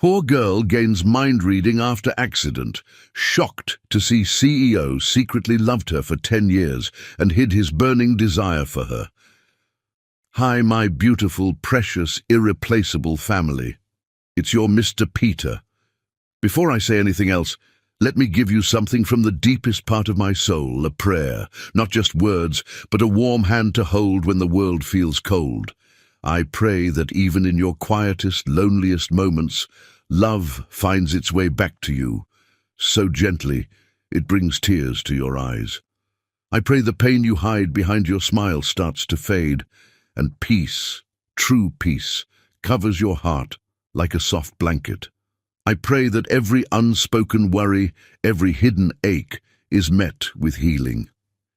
Poor girl gains mind reading after accident, shocked to see CEO secretly loved her for 10 years and hid his burning desire for her. Hi, my beautiful, precious, irreplaceable family. It's your Mr. Peter. Before I say anything else, let me give you something from the deepest part of my soul, a prayer, not just words, but a warm hand to hold when the world feels cold. I pray that even in your quietest, loneliest moments, love finds its way back to you. So gently, it brings tears to your eyes. I pray the pain you hide behind your smile starts to fade, and peace, true peace, covers your heart like a soft blanket. I pray that every unspoken worry, every hidden ache is met with healing,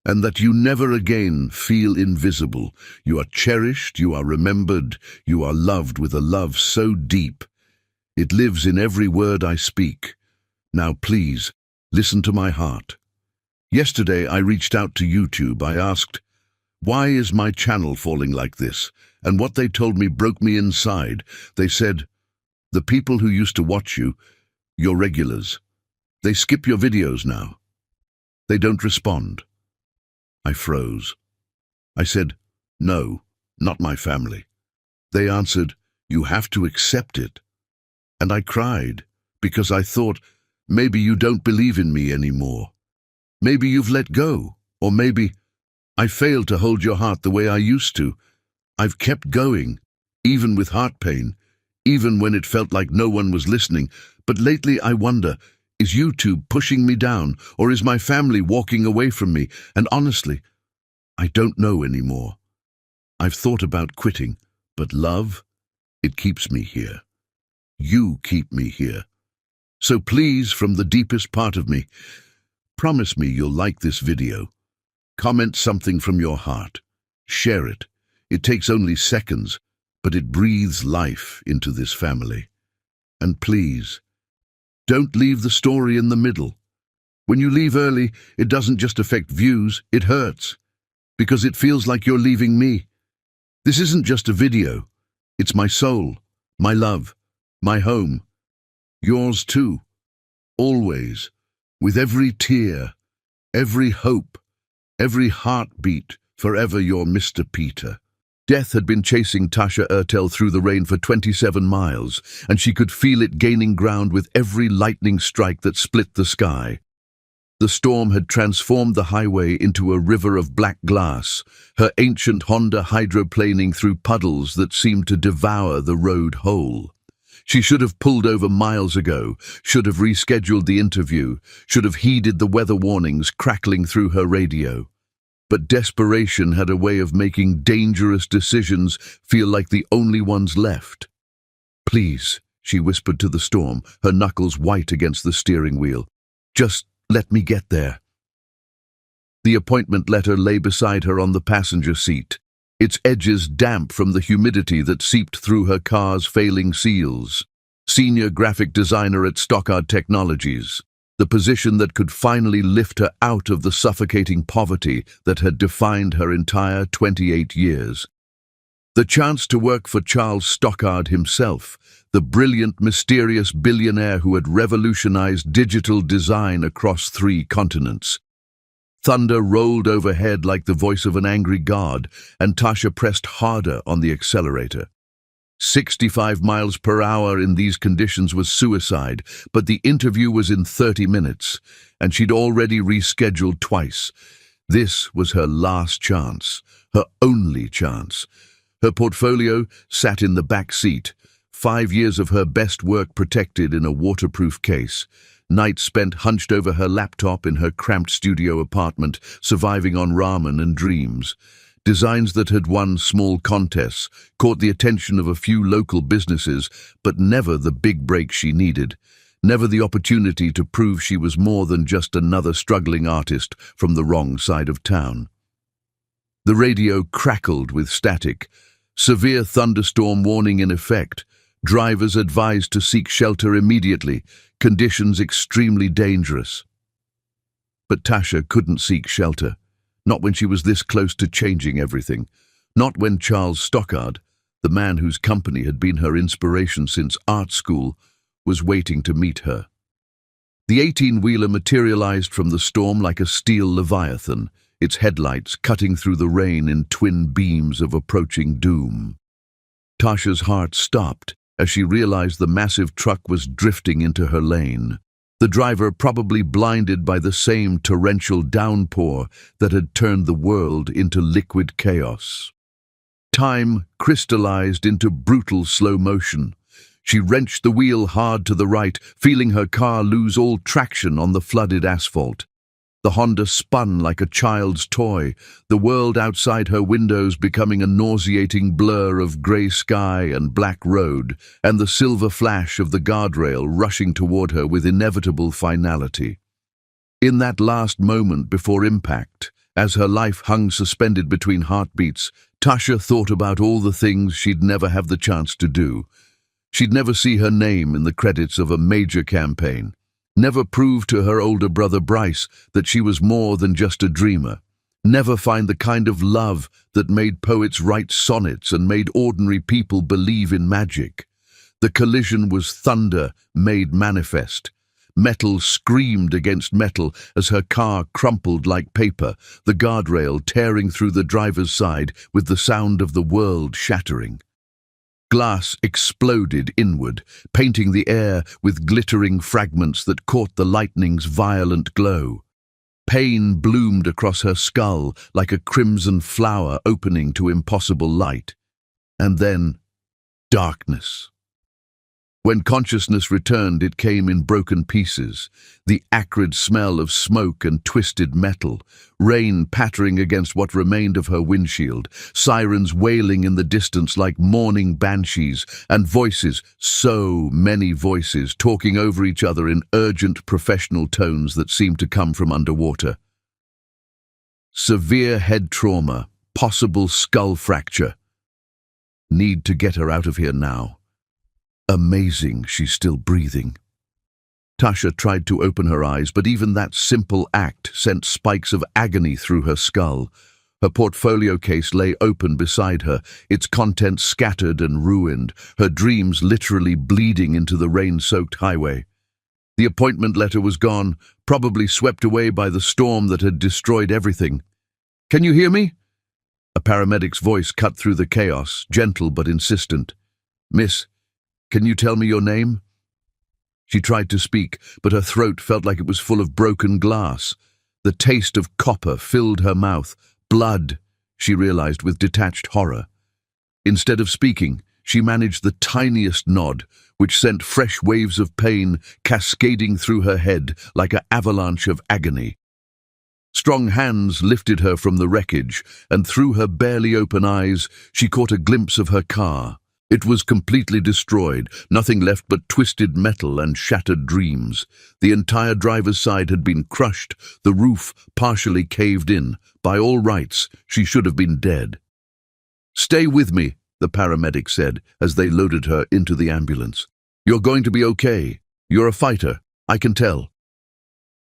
and that you never again feel invisible. You are cherished, you are remembered, you are loved with a love so deep. It lives in every word I speak. Now please, listen to my heart. Yesterday I reached out to YouTube. I asked, why is my channel falling like this? And what they told me broke me inside. They said, the people who used to watch you, your regulars, they skip your videos now. They don't respond. I froze. I said, no, not my family. They answered, you have to accept it. And I cried, because I thought, maybe you don't believe in me anymore. Maybe you've let go, or maybe I failed to hold your heart the way I used to. I've kept going, even with heart pain, even when it felt like no one was listening. But lately I wonder, is YouTube pushing me down, or is my family walking away from me? And honestly, I don't know anymore. I've thought about quitting, but love, it keeps me here. You keep me here. So please, from the deepest part of me, promise me you'll like this video. Comment something from your heart. Share it. It takes only seconds, but it breathes life into this family. And please, don't leave the story in the middle. When you leave early, it doesn't just affect views, it hurts. Because it feels like you're leaving me. This isn't just a video. It's my soul, my love, my home. Yours too. Always. With every tear, every hope, every heartbeat, forever your Mr. Peter. Death had been chasing Tasha Ertel through the rain for 27 miles, and she could feel it gaining ground with every lightning strike that split the sky. The storm had transformed the highway into a river of black glass, her ancient Honda hydroplaning through puddles that seemed to devour the road whole. She should have pulled over miles ago, should have rescheduled the interview, should have heeded the weather warnings crackling through her radio. But desperation had a way of making dangerous decisions feel like the only ones left. Please, she whispered to the storm, her knuckles white against the steering wheel. Just let me get there. The appointment letter lay beside her on the passenger seat, its edges damp from the humidity that seeped through her car's failing seals. Senior graphic designer at Stockard Technologies, the position that could finally lift her out of the suffocating poverty that had defined her entire 28 years. The chance to work for Charles Stockard himself, the brilliant, mysterious billionaire who had revolutionized digital design across 3 continents. Thunder rolled overhead like the voice of an angry god, and Tasha pressed harder on the accelerator. 65 miles per hour in these conditions was suicide, but the interview was in 30 minutes, and she'd already rescheduled twice. This was her last chance, her only chance. Her portfolio sat in the back seat, 5 years of her best work protected in a waterproof case. Nights spent hunched over her laptop in her cramped studio apartment, surviving on ramen and dreams. Designs that had won small contests, caught the attention of a few local businesses, but never the big break she needed. Never the opportunity to prove she was more than just another struggling artist from the wrong side of town. The radio crackled with static. Severe thunderstorm warning in effect. Drivers advised to seek shelter immediately. Conditions extremely dangerous. But Tasha couldn't seek shelter. Not when she was this close to changing everything. Not when Charles Stockard, the man whose company had been her inspiration since art school, was waiting to meet her. The 18-wheeler materialized from the storm like a steel leviathan, its headlights cutting through the rain in twin beams of approaching doom. Tasha's heart stopped as she realized the massive truck was drifting into her lane, the driver probably blinded by the same torrential downpour that had turned the world into liquid chaos. Time crystallized into brutal slow motion. She wrenched the wheel hard to the right, feeling her car lose all traction on the flooded asphalt. The Honda spun like a child's toy, the world outside her windows becoming a nauseating blur of grey sky and black road, and the silver flash of the guardrail rushing toward her with inevitable finality. In that last moment before impact, as her life hung suspended between heartbeats, Tasha thought about all the things she'd never have the chance to do. She'd never see her name in the credits of a major campaign, never prove to her older brother Bryce that she was more than just a dreamer, never find the kind of love that made poets write sonnets and made ordinary people believe in magic. The collision was thunder made manifest. Metal screamed against metal as her car crumpled like paper, the guardrail tearing through the driver's side with the sound of the world shattering. Glass exploded inward, painting the air with glittering fragments that caught the lightning's violent glow. Pain bloomed across her skull like a crimson flower opening to impossible light. And then, darkness. When consciousness returned, it came in broken pieces, the acrid smell of smoke and twisted metal, rain pattering against what remained of her windshield, sirens wailing in the distance like mourning banshees, and voices, so many voices, talking over each other in urgent professional tones that seemed to come from underwater. Severe head trauma, possible skull fracture. Need to get her out of here now. Amazing she's still breathing. Tasha tried to open her eyes, but even that simple act sent spikes of agony through her skull. Her portfolio case lay open beside her, its contents scattered and ruined, her dreams literally bleeding into the rain-soaked highway. The appointment letter was gone, probably swept away by the storm that had destroyed everything. "Can you hear me?" A paramedic's voice cut through the chaos, gentle but insistent. "Miss, can you tell me your name?" She tried to speak, but her throat felt like it was full of broken glass. The taste of copper filled her mouth. Blood, she realized with detached horror. Instead of speaking, she managed the tiniest nod, which sent fresh waves of pain cascading through her head like an avalanche of agony. Strong hands lifted her from the wreckage, and through her barely open eyes, she caught a glimpse of her car. It was completely destroyed, nothing left but twisted metal and shattered dreams. The entire driver's side had been crushed, the roof partially caved in. By all rights, she should have been dead. "Stay with me," the paramedic said as they loaded her into the ambulance. "You're going to be okay. You're a fighter, I can tell."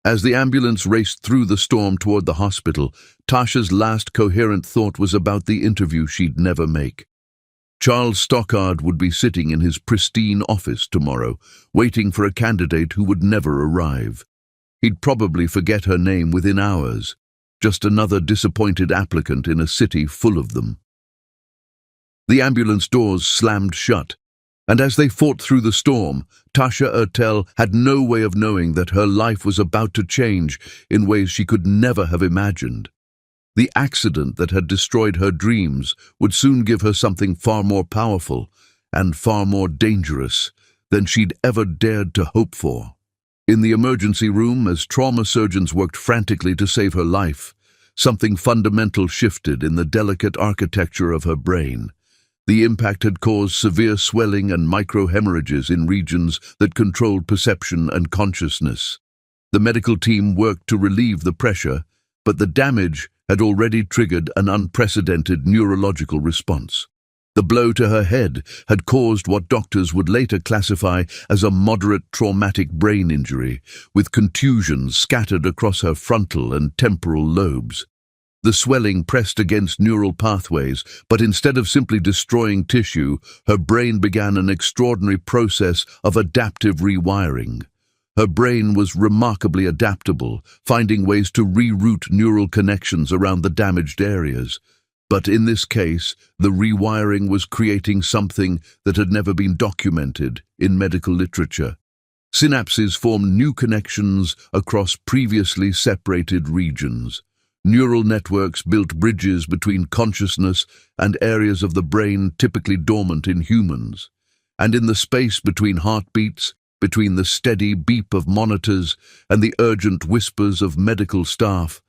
As the ambulance raced through the storm toward the hospital, Tasha's last coherent thought was about the interview she'd never make. Charles Stockard would be sitting in his pristine office tomorrow, waiting for a candidate who would never arrive. He'd probably forget her name within hours, just another disappointed applicant in a city full of them. The ambulance doors slammed shut, and as they fought through the storm, Tasha Ertel had no way of knowing that her life was about to change in ways she could never have imagined. The accident that had destroyed her dreams would soon give her something far more powerful and far more dangerous than she'd ever dared to hope for. In the emergency room, as trauma surgeons worked frantically to save her life, something fundamental shifted in the delicate architecture of her brain. The impact had caused severe swelling and microhemorrhages in regions that controlled perception and consciousness. The medical team worked to relieve the pressure, but the damage had already triggered an unprecedented neurological response. The blow to her head had caused what doctors would later classify as a moderate traumatic brain injury, with contusions scattered across her frontal and temporal lobes. The swelling pressed against neural pathways, but instead of simply destroying tissue, her brain began an extraordinary process of adaptive rewiring. Her brain was remarkably adaptable, finding ways to reroute neural connections around the damaged areas. But in this case, the rewiring was creating something that had never been documented in medical literature. Synapses formed new connections across previously separated regions. Neural networks built bridges between consciousness and areas of the brain typically dormant in humans. And in the space between heartbeats, between the steady beep of monitors and the urgent whispers of medical staff,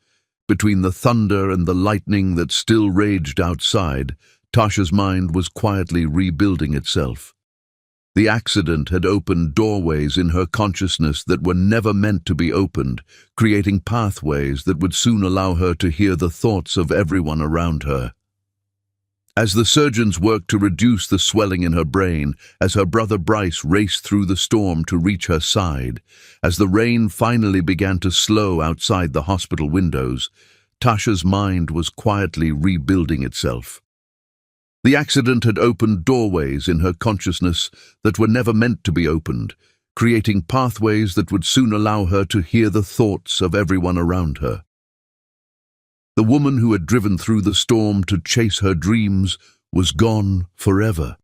between the thunder and the lightning that still raged outside, Tasha's mind was quietly rebuilding itself. The accident had opened doorways in her consciousness that were never meant to be opened, creating pathways that would soon allow her to hear the thoughts of everyone around her. As the surgeons worked to reduce the swelling in her brain, as her brother Bryce raced through the storm to reach her side, as the rain finally began to slow outside the hospital windows, Tasha's mind was quietly rebuilding itself. The accident had opened doorways in her consciousness that were never meant to be opened, creating pathways that would soon allow her to hear the thoughts of everyone around her. The woman who had driven through the storm to chase her dreams was gone forever.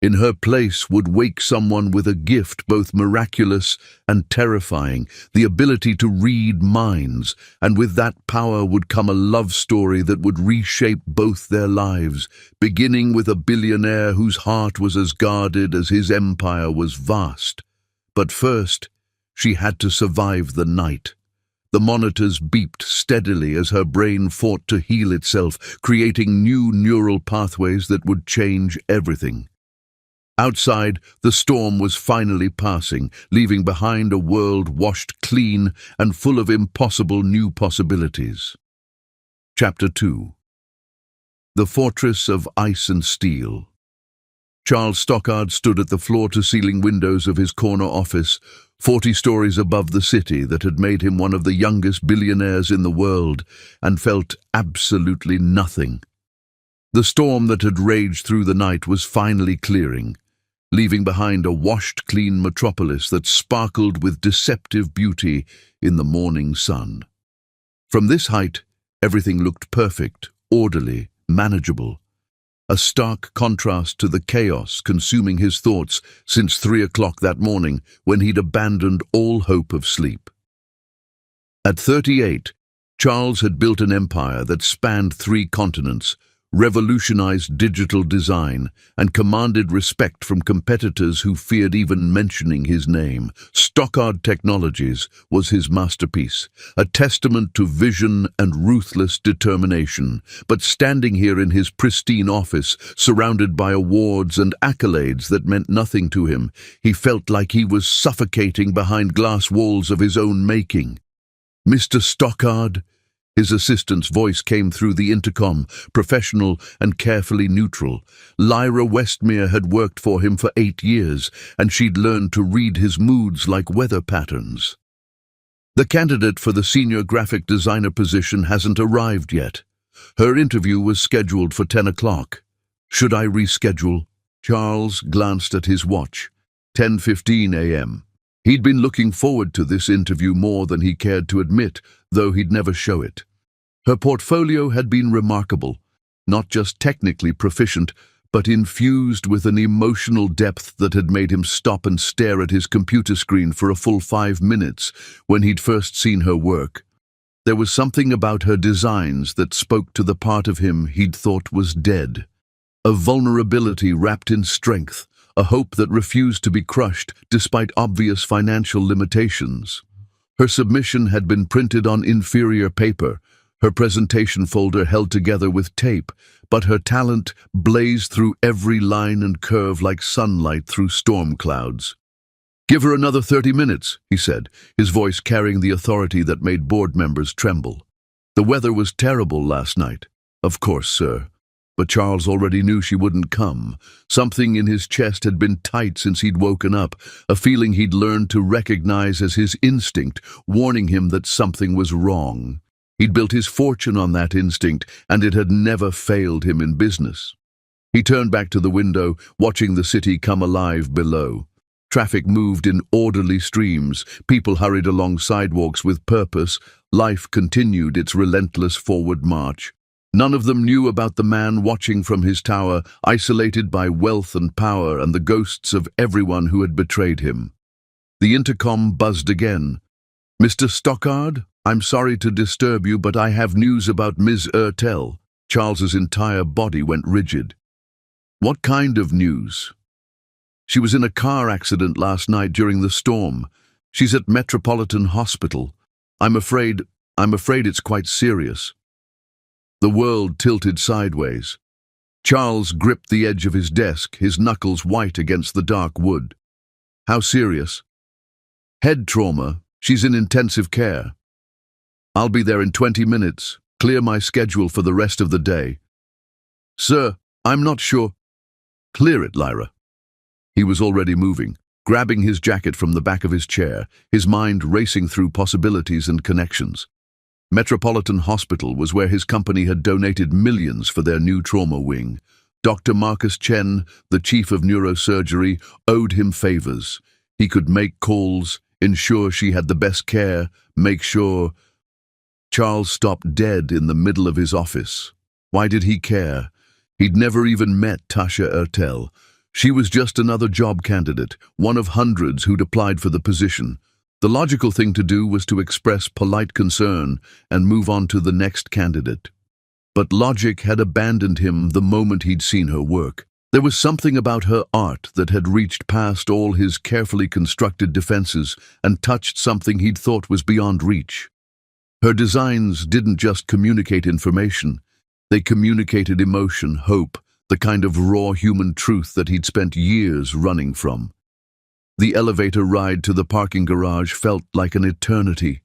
In her place would wake someone with a gift both miraculous and terrifying, the ability to read minds, and with that power would come a love story that would reshape both their lives, beginning with a billionaire whose heart was as guarded as his empire was vast. But first, she had to survive the night. The monitors beeped steadily as her brain fought to heal itself, creating new neural pathways that would change everything. Outside, the storm was finally passing, leaving behind a world washed clean and full of impossible new possibilities. Chapter 2. The Fortress of Ice and Steel. Charles Stockard stood at the floor-to-ceiling windows of his corner office, 40 stories above the city that had made him one of the youngest billionaires in the world, and felt absolutely nothing. The storm that had raged through the night was finally clearing, leaving behind a washed-clean metropolis that sparkled with deceptive beauty in the morning sun. From this height, everything looked perfect, orderly, manageable, a stark contrast to the chaos consuming his thoughts since 3 o'clock that morning when he'd abandoned all hope of sleep. At 38, Charles had built an empire that spanned 3 continents, revolutionized digital design, and commanded respect from competitors who feared even mentioning his name. Stockard Technologies was his masterpiece, a testament to vision and ruthless determination. But standing here in his pristine office, surrounded by awards and accolades that meant nothing to him, he felt like he was suffocating behind glass walls of his own making. "Mr. Stockard?" His assistant's voice came through the intercom, professional and carefully neutral. Lyra Westmere had worked for him for 8 years, and she'd learned to read his moods like weather patterns. "The candidate for the senior graphic designer position hasn't arrived yet. Her interview was scheduled for 10 o'clock. Should I reschedule?" Charles glanced at his watch. 10:15 a.m. He'd been looking forward to this interview more than he cared to admit, though he'd never show it. Her portfolio had been remarkable, not just technically proficient, but infused with an emotional depth that had made him stop and stare at his computer screen for a full 5 minutes when he'd first seen her work. There was something about her designs that spoke to the part of him he'd thought was dead. A vulnerability wrapped in strength, a hope that refused to be crushed despite obvious financial limitations. Her submission had been printed on inferior paper, her presentation folder held together with tape, but her talent blazed through every line and curve like sunlight through storm clouds. "Give her another 30 minutes, he said, his voice carrying the authority that made board members tremble. "The weather was terrible last night." "Of course, sir." But Charles already knew she wouldn't come. Something in his chest had been tight since he'd woken up, a feeling he'd learned to recognize as his instinct, warning him that something was wrong. He'd built his fortune on that instinct, and it had never failed him in business. He turned back to the window, watching the city come alive below. Traffic moved in orderly streams, people hurried along sidewalks with purpose, life continued its relentless forward march. None of them knew about the man watching from his tower, isolated by wealth and power and the ghosts of everyone who had betrayed him. The intercom buzzed again. "Mr. Stockard, I'm sorry to disturb you, but I have news about Ms. Ertel." Charles's entire body went rigid. "What kind of news?" "She was in a car accident last night during the storm. She's at Metropolitan Hospital. I'm afraid it's quite serious." The world tilted sideways. Charles gripped the edge of his desk, his knuckles white against the dark wood. "How serious?" "Head trauma. She's in intensive care." "I'll be there in 20 minutes. Clear my schedule for the rest of the day." "Sir, I'm not sure." "Clear it, Lyra." He was already moving, grabbing his jacket from the back of his chair, his mind racing through possibilities and connections. Metropolitan Hospital was where his company had donated millions for their new trauma wing. Dr. Marcus Chen, the chief of neurosurgery, owed him favors. He could make calls, ensure she had the best care, make sure. Charles stopped dead in the middle of his office. Why did he care? He'd never even met Tasha Ertel. She was just another job candidate, one of hundreds who'd applied for the position. The logical thing to do was to express polite concern and move on to the next candidate. But logic had abandoned him the moment he'd seen her work. There was something about her art that had reached past all his carefully constructed defenses and touched something he'd thought was beyond reach. Her designs didn't just communicate information. They communicated emotion, hope, the kind of raw human truth that he'd spent years running from. The elevator ride to the parking garage felt like an eternity.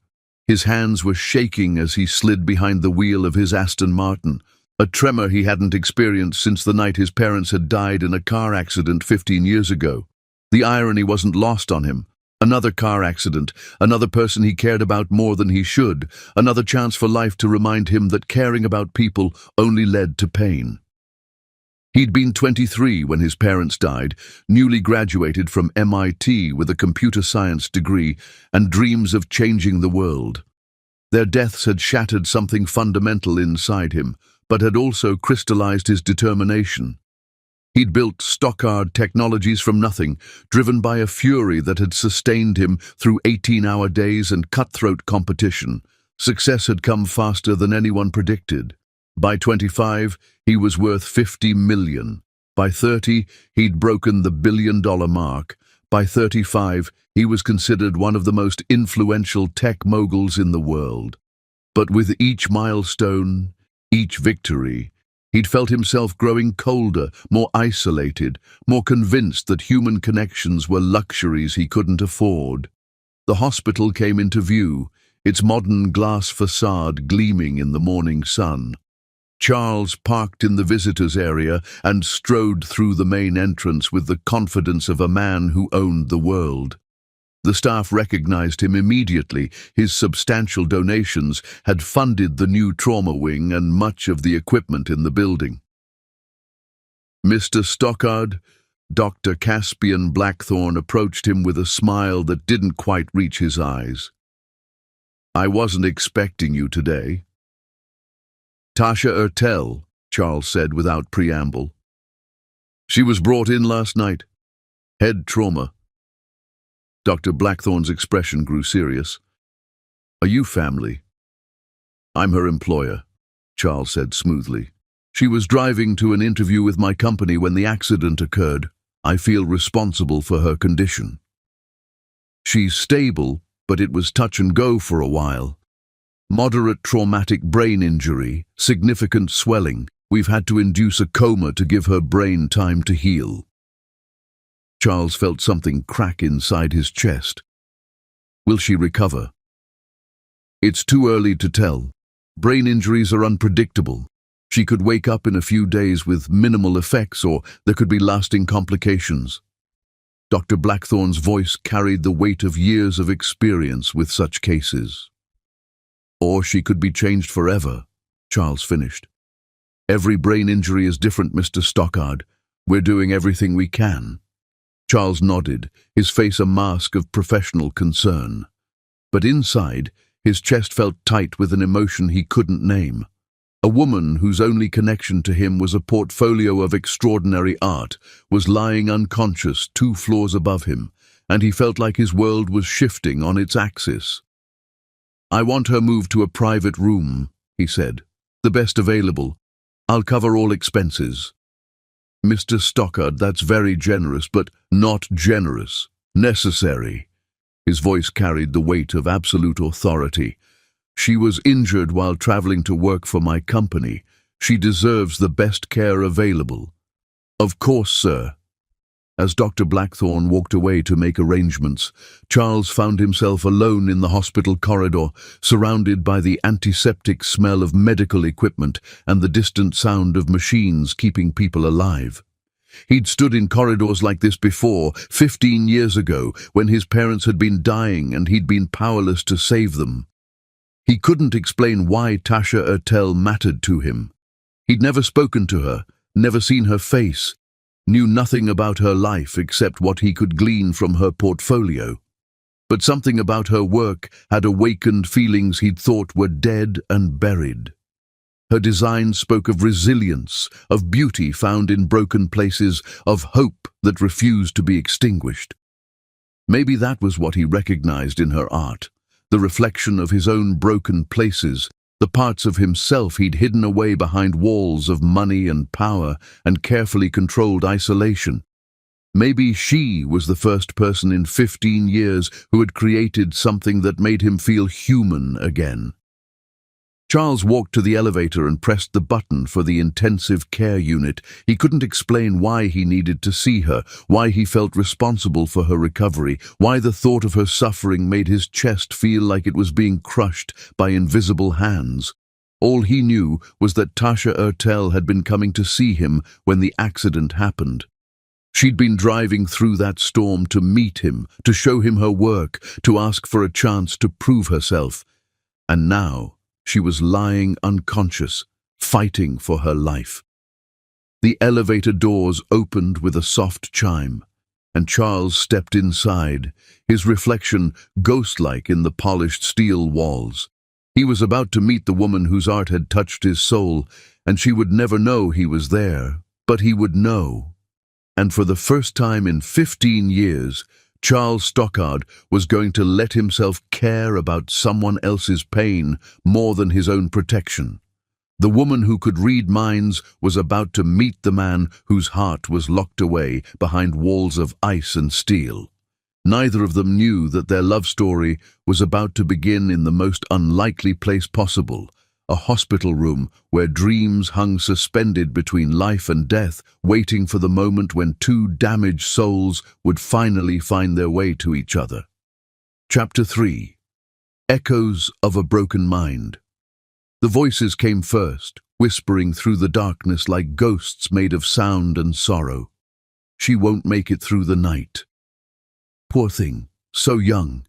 His hands were shaking as he slid behind the wheel of his Aston Martin, a tremor he hadn't experienced since the night his parents had died in a car accident 15 years ago. The irony wasn't lost on him. Another car accident, another person he cared about more than he should, another chance for life to remind him that caring about people only led to pain. He'd been 23 when his parents died, newly graduated from MIT with a computer science degree and dreams of changing the world. Their deaths had shattered something fundamental inside him, but had also crystallized his determination. He'd built Stockard Technologies from nothing, driven by a fury that had sustained him through 18-hour days and cutthroat competition. Success had come faster than anyone predicted. By 25, he was worth $50 million. By 30, he'd broken the billion-dollar mark. By 35, he was considered one of the most influential tech moguls in the world. But with each milestone, each victory, he'd felt himself growing colder, more isolated, more convinced that human connections were luxuries he couldn't afford. The hospital came into view, its modern glass facade gleaming in the morning sun. Charles parked in the visitors' area and strode through the main entrance with the confidence of a man who owned the world. The staff recognized him immediately. His substantial donations had funded the new trauma wing and much of the equipment in the building. "Mr. Stockard," Dr. Caspian Blackthorne approached him with a smile that didn't quite reach his eyes. "I wasn't expecting you today." "Tasha Ertel," Charles said without preamble. "She was brought in last night. Head trauma." Dr. Blackthorne's expression grew serious. "Are you family?" "I'm her employer," Charles said smoothly. "She was driving to an interview with my company when the accident occurred. I feel responsible for her condition." "She's stable, but it was touch and go for a while. Moderate traumatic brain injury, significant swelling. We've had to induce a coma to give her brain time to heal." Charles felt something crack inside his chest. "Will she recover?" "It's too early to tell. Brain injuries are unpredictable. She could wake up in a few days with minimal effects, or there could be lasting complications." Dr. Blackthorne's voice carried the weight of years of experience with such cases. Or she could be changed forever, Charles finished. Every brain injury is different, Mr. Stockard. We're doing everything we can. Charles nodded, his face a mask of professional concern. But inside, his chest felt tight with an emotion he couldn't name. A woman whose only connection to him was a portfolio of extraordinary art was lying unconscious 2 floors above him, and he felt like his world was shifting on its axis. "I want her moved to a private room," he said. "The best available. I'll cover all expenses." "Mr. Stockard, that's very generous, but not generous. Necessary." His voice carried the weight of absolute authority. "She was injured while traveling to work for my company. She deserves the best care available." "Of course, sir." As Dr. Blackthorne walked away to make arrangements, Charles found himself alone in the hospital corridor, surrounded by the antiseptic smell of medical equipment and the distant sound of machines keeping people alive. He'd stood in corridors like this before, 15 years ago, when his parents had been dying and he'd been powerless to save them. He couldn't explain why Tasha Ertel mattered to him. He'd never spoken to her, never seen her face, knew nothing about her life except what he could glean from her portfolio. But something about her work had awakened feelings he'd thought were dead and buried. Her design spoke of resilience, of beauty found in broken places, of hope that refused to be extinguished. Maybe that was what he recognized in her art, the reflection of his own broken places, the parts of himself he'd hidden away behind walls of money and power and carefully controlled isolation. Maybe she was the first person in 15 years who had created something that made him feel human again. Charles walked to the elevator and pressed the button for the intensive care unit. He couldn't explain why he needed to see her, why he felt responsible for her recovery, why the thought of her suffering made his chest feel like it was being crushed by invisible hands. All he knew was that Tasha Ertel had been coming to see him when the accident happened. She'd been driving through that storm to meet him, to show him her work, to ask for a chance to prove herself. And now she was lying unconscious, fighting for her life. The elevator doors opened with a soft chime, and Charles stepped inside, his reflection ghost-like in the polished steel walls. He was about to meet the woman whose art had touched his soul, and she would never know he was there, but he would know. And for the first time in 15 years, Charles Stockard was going to let himself care about someone else's pain more than his own protection. The woman who could read minds was about to meet the man whose heart was locked away behind walls of ice and steel. Neither of them knew that their love story was about to begin in the most unlikely place possible, a hospital room where dreams hung suspended between life and death, waiting for the moment when 2 damaged souls would finally find their way to each other. Chapter 3. Echoes of a Broken Mind. The voices came first, whispering through the darkness like ghosts made of sound and sorrow. "She won't make it through the night. Poor thing, so young.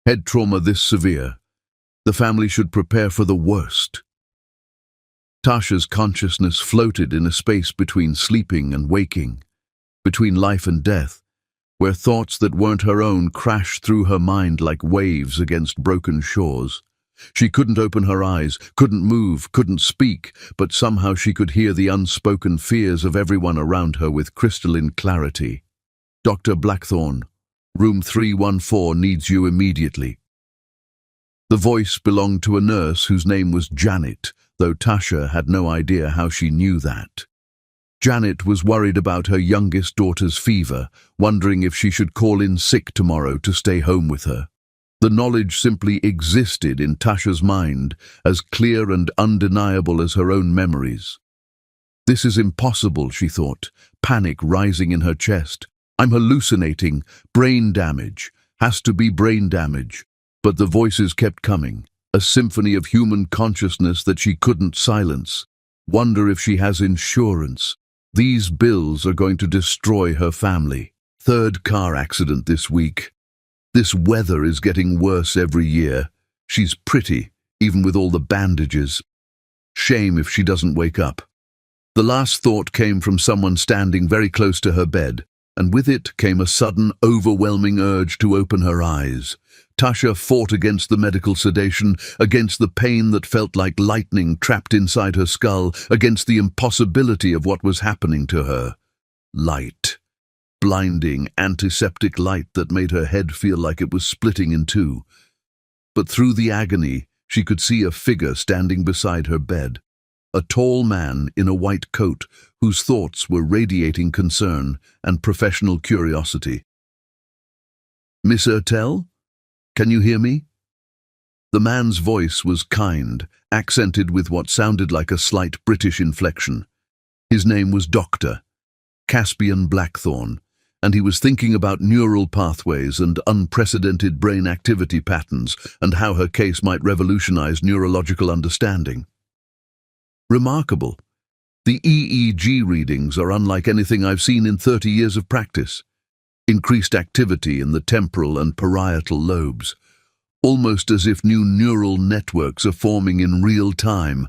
Head trauma this severe. The family should prepare for the worst." Tasha's consciousness floated in a space between sleeping and waking, between life and death, where thoughts that weren't her own crashed through her mind like waves against broken shores. She couldn't open her eyes, couldn't move, couldn't speak, but somehow she could hear the unspoken fears of everyone around her with crystalline clarity. "Dr. Blackthorne, room 314 needs you immediately." The voice belonged to a nurse whose name was Janet, though Tasha had no idea how she knew that. Janet was worried about her youngest daughter's fever, wondering if she should call in sick tomorrow to stay home with her. The knowledge simply existed in Tasha's mind, as clear and undeniable as her own memories. "This is impossible," she thought, panic rising in her chest. "I'm hallucinating. Brain damage. Has to be brain damage." But the voices kept coming, a symphony of human consciousness that she couldn't silence. "Wonder if she has insurance. These bills are going to destroy her family. 3rd car accident this week. This weather is getting worse every year. She's pretty, even with all the bandages. Shame if she doesn't wake up. The last thought came from someone standing very close to her bed, and with it came a sudden, overwhelming urge to open her eyes. Tasha fought against the medical sedation, against the pain that felt like lightning trapped inside her skull, against the impossibility of what was happening to her. Light. Blinding, antiseptic light that made her head feel like it was splitting in two. But through the agony, she could see a figure standing beside her bed. A tall man in a white coat whose thoughts were radiating concern and professional curiosity. "Miss Ertel? Can you hear me?" The man's voice was kind, accented with what sounded like a slight British inflection. His name was Dr. Caspian Blackthorne, and he was thinking about neural pathways and unprecedented brain activity patterns and how her case might revolutionize neurological understanding. "Remarkable. The EEG readings are unlike anything I've seen in 30 years of practice. Increased activity in the temporal and parietal lobes, almost as if new neural networks are forming in real time."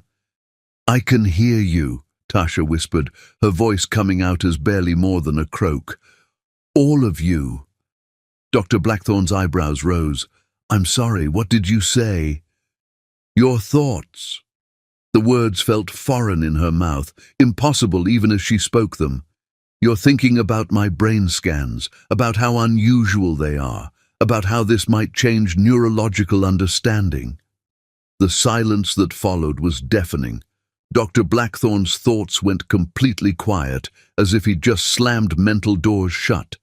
"I can hear you," Tasha whispered, her voice coming out as barely more than a croak. "All of you." Dr. Blackthorne's eyebrows rose. "I'm sorry, what did you say?" "Your thoughts." The words felt foreign in her mouth, impossible even as she spoke them. "You're thinking about my brain scans, about how unusual they are, about how this might change neurological understanding." The silence that followed was deafening. Dr. Blackthorne's thoughts went completely quiet, as if he'd just slammed mental doors shut.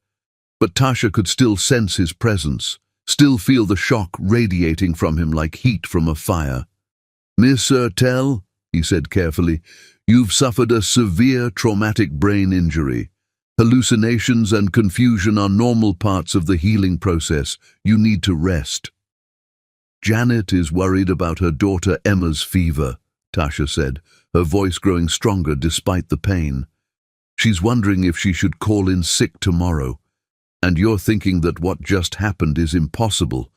But Tasha could still sense his presence, still feel the shock radiating from him like heat from a fire. "Miss Ertel," he said carefully, "you've suffered a severe traumatic brain injury. Hallucinations and confusion are normal parts of the healing process. You need to rest." "Janet is worried about her daughter Emma's fever," Tasha said, her voice growing stronger despite the pain. "She's wondering if she should call in sick tomorrow. And you're thinking that what just happened is impossible.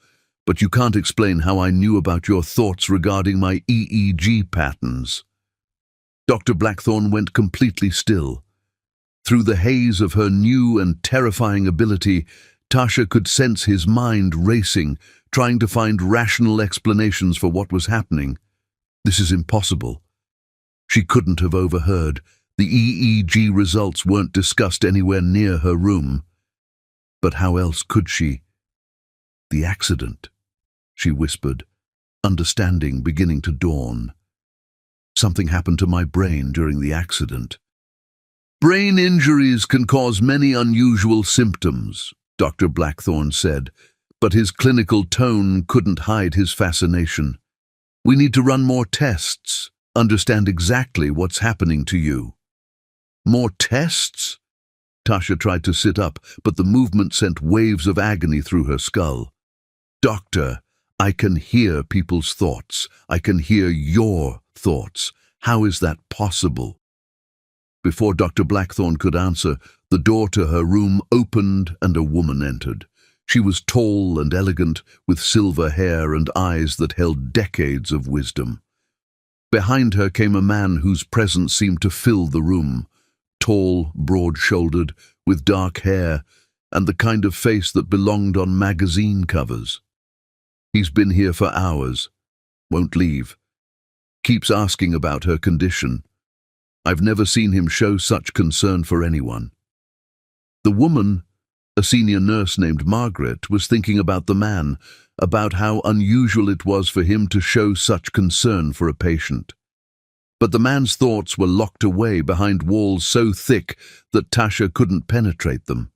But you can't explain how I knew about your thoughts regarding my EEG patterns." Dr. Blackthorne went completely still. Through the haze of her new and terrifying ability, Tasha could sense his mind racing, trying to find rational explanations for what was happening. This is impossible. She couldn't have overheard. The EEG results weren't discussed anywhere near her room. But how else could she? "The accident," she whispered, understanding beginning to dawn. "Something happened to my brain during the accident." "Brain injuries can cause many unusual symptoms," Dr. Blackthorne said, but his clinical tone couldn't hide his fascination. "We need to run more tests, understand exactly what's happening to you." "More tests?" Tasha tried to sit up, but the movement sent waves of agony through her skull. "Doctor, I can hear people's thoughts. I can hear your thoughts. How is that possible?" Before Dr. Blackthorne could answer, the door to her room opened and a woman entered. She was tall and elegant, with silver hair and eyes that held decades of wisdom. Behind her came a man whose presence seemed to fill the room. Tall, broad-shouldered, with dark hair, and the kind of face that belonged on magazine covers. "He's been here for hours. Won't leave. Keeps asking about her condition. I've never seen him show such concern for anyone." The woman, a senior nurse named Margaret, was thinking about the man, about how unusual it was for him to show such concern for a patient. But the man's thoughts were locked away behind walls so thick that Tasha couldn't penetrate them.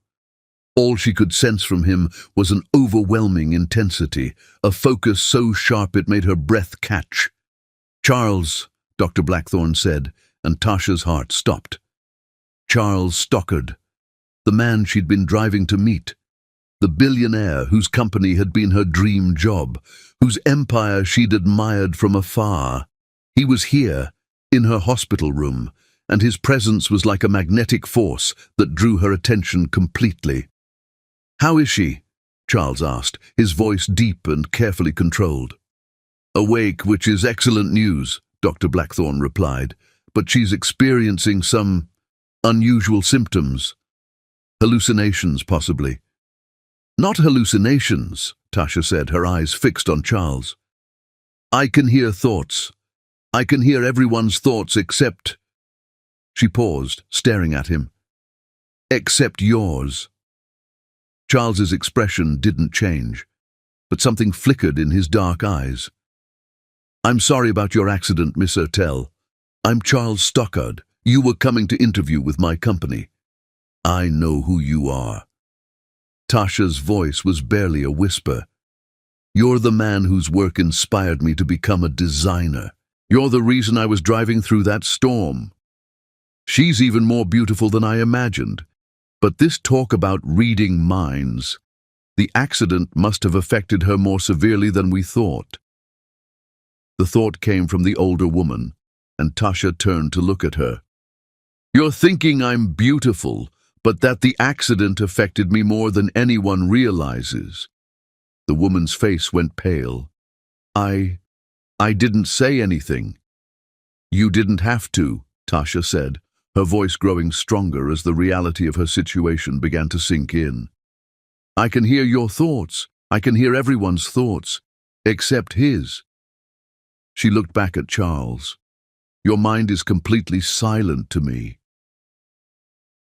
All she could sense from him was an overwhelming intensity, a focus so sharp it made her breath catch. "Charles," Dr. Blackthorne said, and Tasha's heart stopped. Charles Stockard, the man she'd been driving to meet, the billionaire whose company had been her dream job, whose empire she'd admired from afar. He was here, in her hospital room, and his presence was like a magnetic force that drew her attention completely. "How is she?" Charles asked, his voice deep and carefully controlled. Awake, which is excellent news, Dr. Blackthorne replied, but she's experiencing some unusual symptoms. Hallucinations, possibly. Not hallucinations, Tasha said, her eyes fixed on Charles. I can hear thoughts. I can hear everyone's thoughts except... She paused, staring at him. Except yours. Charles's expression didn't change, but something flickered in his dark eyes. I'm sorry about your accident, Miss Ertel. I'm Charles Stockard. You were coming to interview with my company. I know who you are. Tasha's voice was barely a whisper. You're the man whose work inspired me to become a designer. You're the reason I was driving through that storm. She's even more beautiful than I imagined. But this talk about reading minds, the accident must have affected her more severely than we thought. The thought came from the older woman, and Tasha turned to look at her. You're thinking I'm beautiful, but that the accident affected me more than anyone realizes. The woman's face went pale. I didn't say anything. You didn't have to, Tasha said, her voice growing stronger as the reality of her situation began to sink in. I can hear your thoughts. I can hear everyone's thoughts, except his. She looked back at Charles. Your mind is completely silent to me.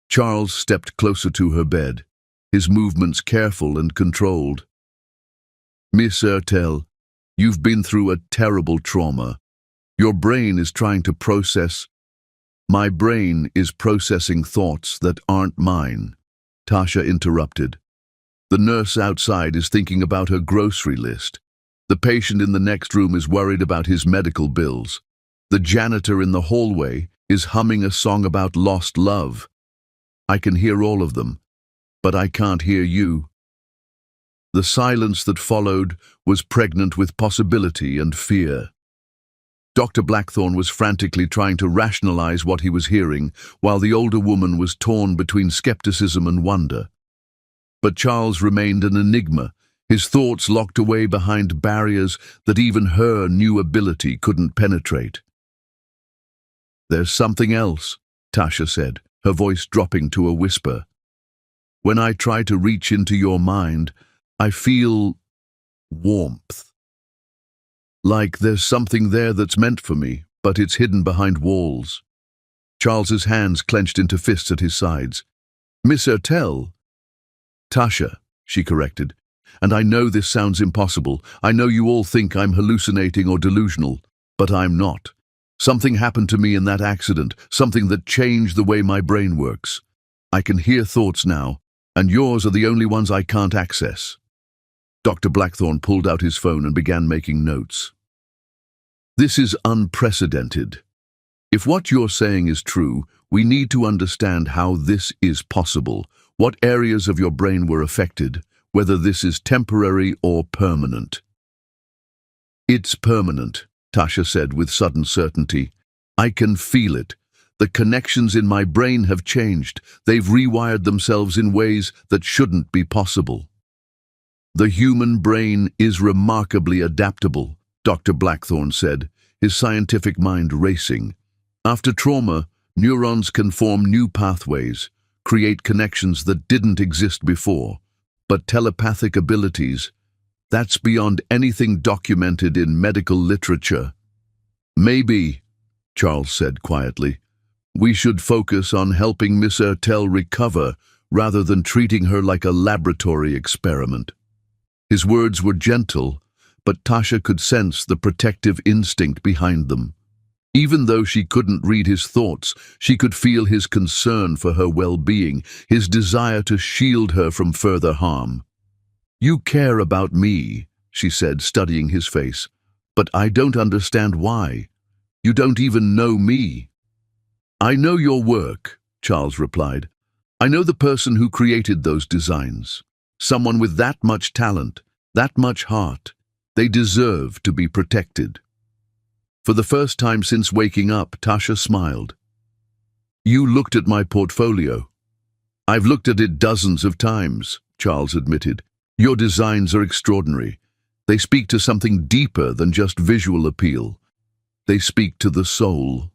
Charles stepped closer to her bed, his movements careful and controlled. Miss Ertel, you've been through a terrible trauma. Your brain is trying to process... My brain is processing thoughts that aren't mine, Tasha interrupted. The nurse outside is thinking about her grocery list. The patient in the next room is worried about his medical bills. The janitor in the hallway is humming a song about lost love. I can hear all of them, but I can't hear you. The silence that followed was pregnant with possibility and fear. Dr. Blackthorne was frantically trying to rationalize what he was hearing, while the older woman was torn between skepticism and wonder. But Charles remained an enigma, his thoughts locked away behind barriers that even her new ability couldn't penetrate. There's something else, Tasha said, her voice dropping to a whisper. When I try to reach into your mind, I feel warmth. Like there's something there that's meant for me, but it's hidden behind walls. Charles's hands clenched into fists at his sides. Miss Ertel. Tasha, she corrected. And I know this sounds impossible. I know you all think I'm hallucinating or delusional, but I'm not. Something happened to me in that accident, something that changed the way my brain works. I can hear thoughts now, and yours are the only ones I can't access. Dr. Blackthorne pulled out his phone and began making notes. This is unprecedented. If what you're saying is true, we need to understand how this is possible, what areas of your brain were affected, whether this is temporary or permanent. It's permanent, Tasha said with sudden certainty. I can feel it. The connections in my brain have changed. They've rewired themselves in ways that shouldn't be possible. The human brain is remarkably adaptable, Dr. Blackthorne said, his scientific mind racing. After trauma, neurons can form new pathways, create connections that didn't exist before. But telepathic abilities, that's beyond anything documented in medical literature. Maybe, Charles said quietly, we should focus on helping Miss Ertel recover rather than treating her like a laboratory experiment. His words were gentle, but Tasha could sense the protective instinct behind them. Even though she couldn't read his thoughts, she could feel his concern for her well-being, his desire to shield her from further harm. You care about me, she said, studying his face, but I don't understand why. You don't even know me. I know your work, Charles replied. I know the person who created those designs. Someone with that much talent, that much heart. They deserve to be protected. For the first time since waking up, Tasha smiled. You looked at my portfolio. I've looked at it dozens of times, Charles admitted. Your designs are extraordinary. They speak to something deeper than just visual appeal. They speak to the soul.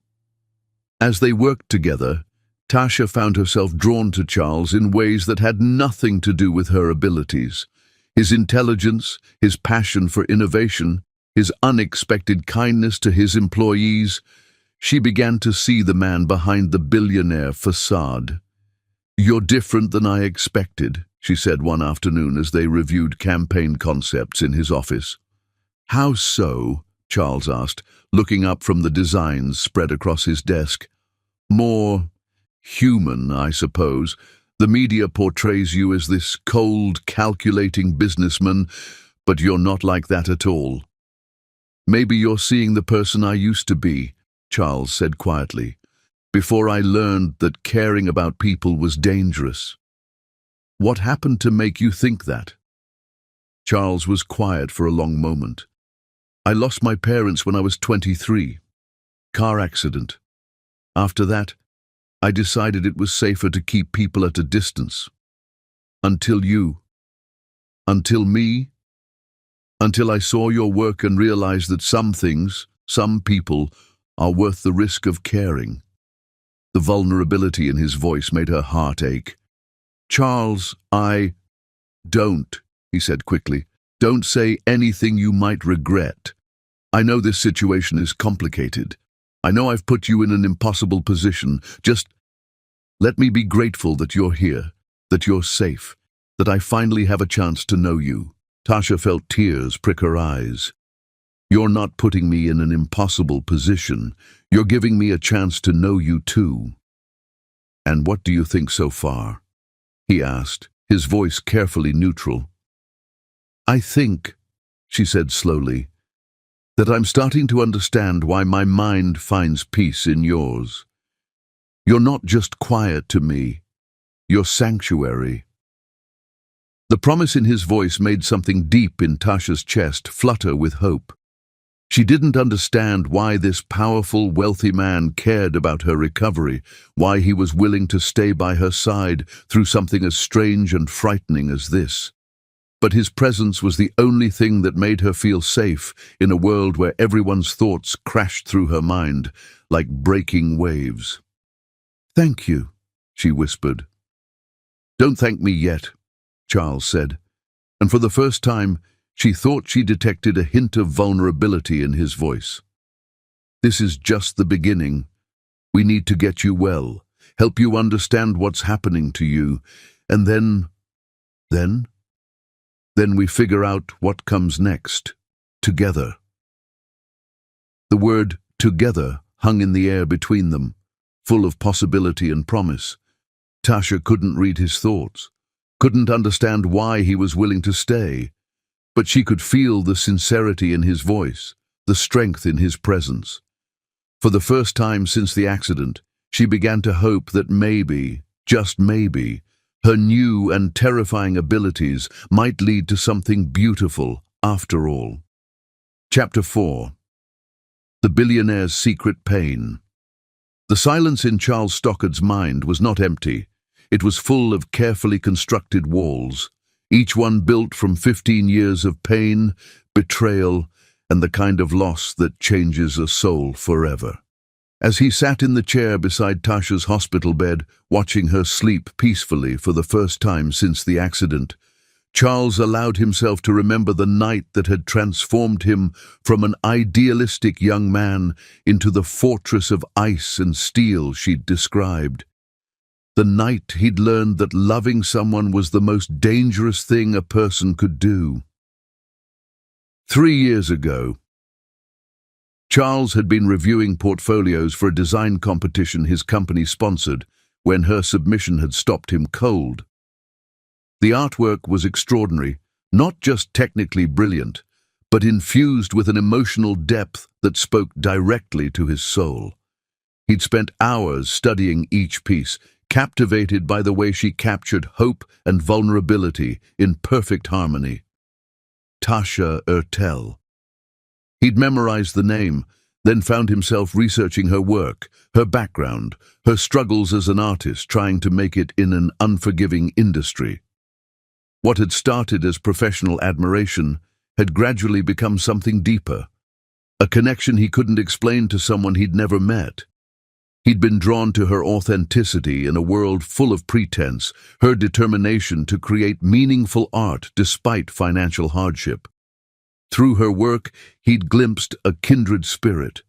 As they worked together, Tasha found herself drawn to Charles in ways that had nothing to do with her abilities. His intelligence, his passion for innovation, his unexpected kindness to his employees. She began to see the man behind the billionaire facade. "You're different than I expected," she said one afternoon as they reviewed campaign concepts in his office. "How so?" Charles asked, looking up from the designs spread across his desk. "More human, I suppose. The media portrays you as this cold, calculating businessman, but you're not like that at all." "Maybe you're seeing the person I used to be," Charles said quietly, "before I learned that caring about people was dangerous." "What happened to make you think that?" Charles was quiet for a long moment. "I lost my parents when I was 23. Car accident. After that, I decided it was safer to keep people at a distance. Until you. Until me. Until I saw your work and realized that some things, some people, are worth the risk of caring." The vulnerability in his voice made her heart ache. "Charles, Don't," he said quickly. "Don't say anything you might regret. I know this situation is complicated. I know I've put you in an impossible position. Just let me be grateful that you're here, that you're safe, that I finally have a chance to know you." Tasha felt tears prick her eyes. "You're not putting me in an impossible position. You're giving me a chance to know you too." "And what do you think so far?" he asked, his voice carefully neutral. "I think," she said slowly, "that I'm starting to understand why my mind finds peace in yours. You're not just quiet to me. You're sanctuary." The promise in his voice made something deep in Tasha's chest flutter with hope. She didn't understand why this powerful, wealthy man cared about her recovery, why he was willing to stay by her side through something as strange and frightening as this. But his presence was the only thing that made her feel safe in a world where everyone's thoughts crashed through her mind like breaking waves. "Thank you," she whispered. "Don't thank me yet," Charles said, and for the first time, she thought she detected a hint of vulnerability in his voice. "This is just the beginning. We need to get you well, help you understand what's happening to you, and then we figure out what comes next, together." The word "together" hung in the air between them, full of possibility and promise. Tasha couldn't read his thoughts, couldn't understand why he was willing to stay, but she could feel the sincerity in his voice, the strength in his presence. For the first time since the accident, she began to hope that maybe, just maybe, her new and terrifying abilities might lead to something beautiful after all. Chapter 4. The Billionaire's Secret Pain. The silence in Charles Stockard's mind was not empty. It was full of carefully constructed walls, each one built from 15 years of pain, betrayal, and the kind of loss that changes a soul forever. As he sat in the chair beside Tasha's hospital bed, watching her sleep peacefully for the first time since the accident, Charles allowed himself to remember the night that had transformed him from an idealistic young man into the fortress of ice and steel she'd described. The night he'd learned that loving someone was the most dangerous thing a person could do. 3 years ago, Charles had been reviewing portfolios for a design competition his company sponsored when her submission had stopped him cold. The artwork was extraordinary, not just technically brilliant, but infused with an emotional depth that spoke directly to his soul. He'd spent hours studying each piece, captivated by the way she captured hope and vulnerability in perfect harmony. Tasha Ertel. He'd memorized the name, then found himself researching her work, her background, her struggles as an artist trying to make it in an unforgiving industry. What had started as professional admiration had gradually become something deeper, a connection he couldn't explain to someone he'd never met. He'd been drawn to her authenticity in a world full of pretense, her determination to create meaningful art despite financial hardship. Through her work, he'd glimpsed a kindred spirit,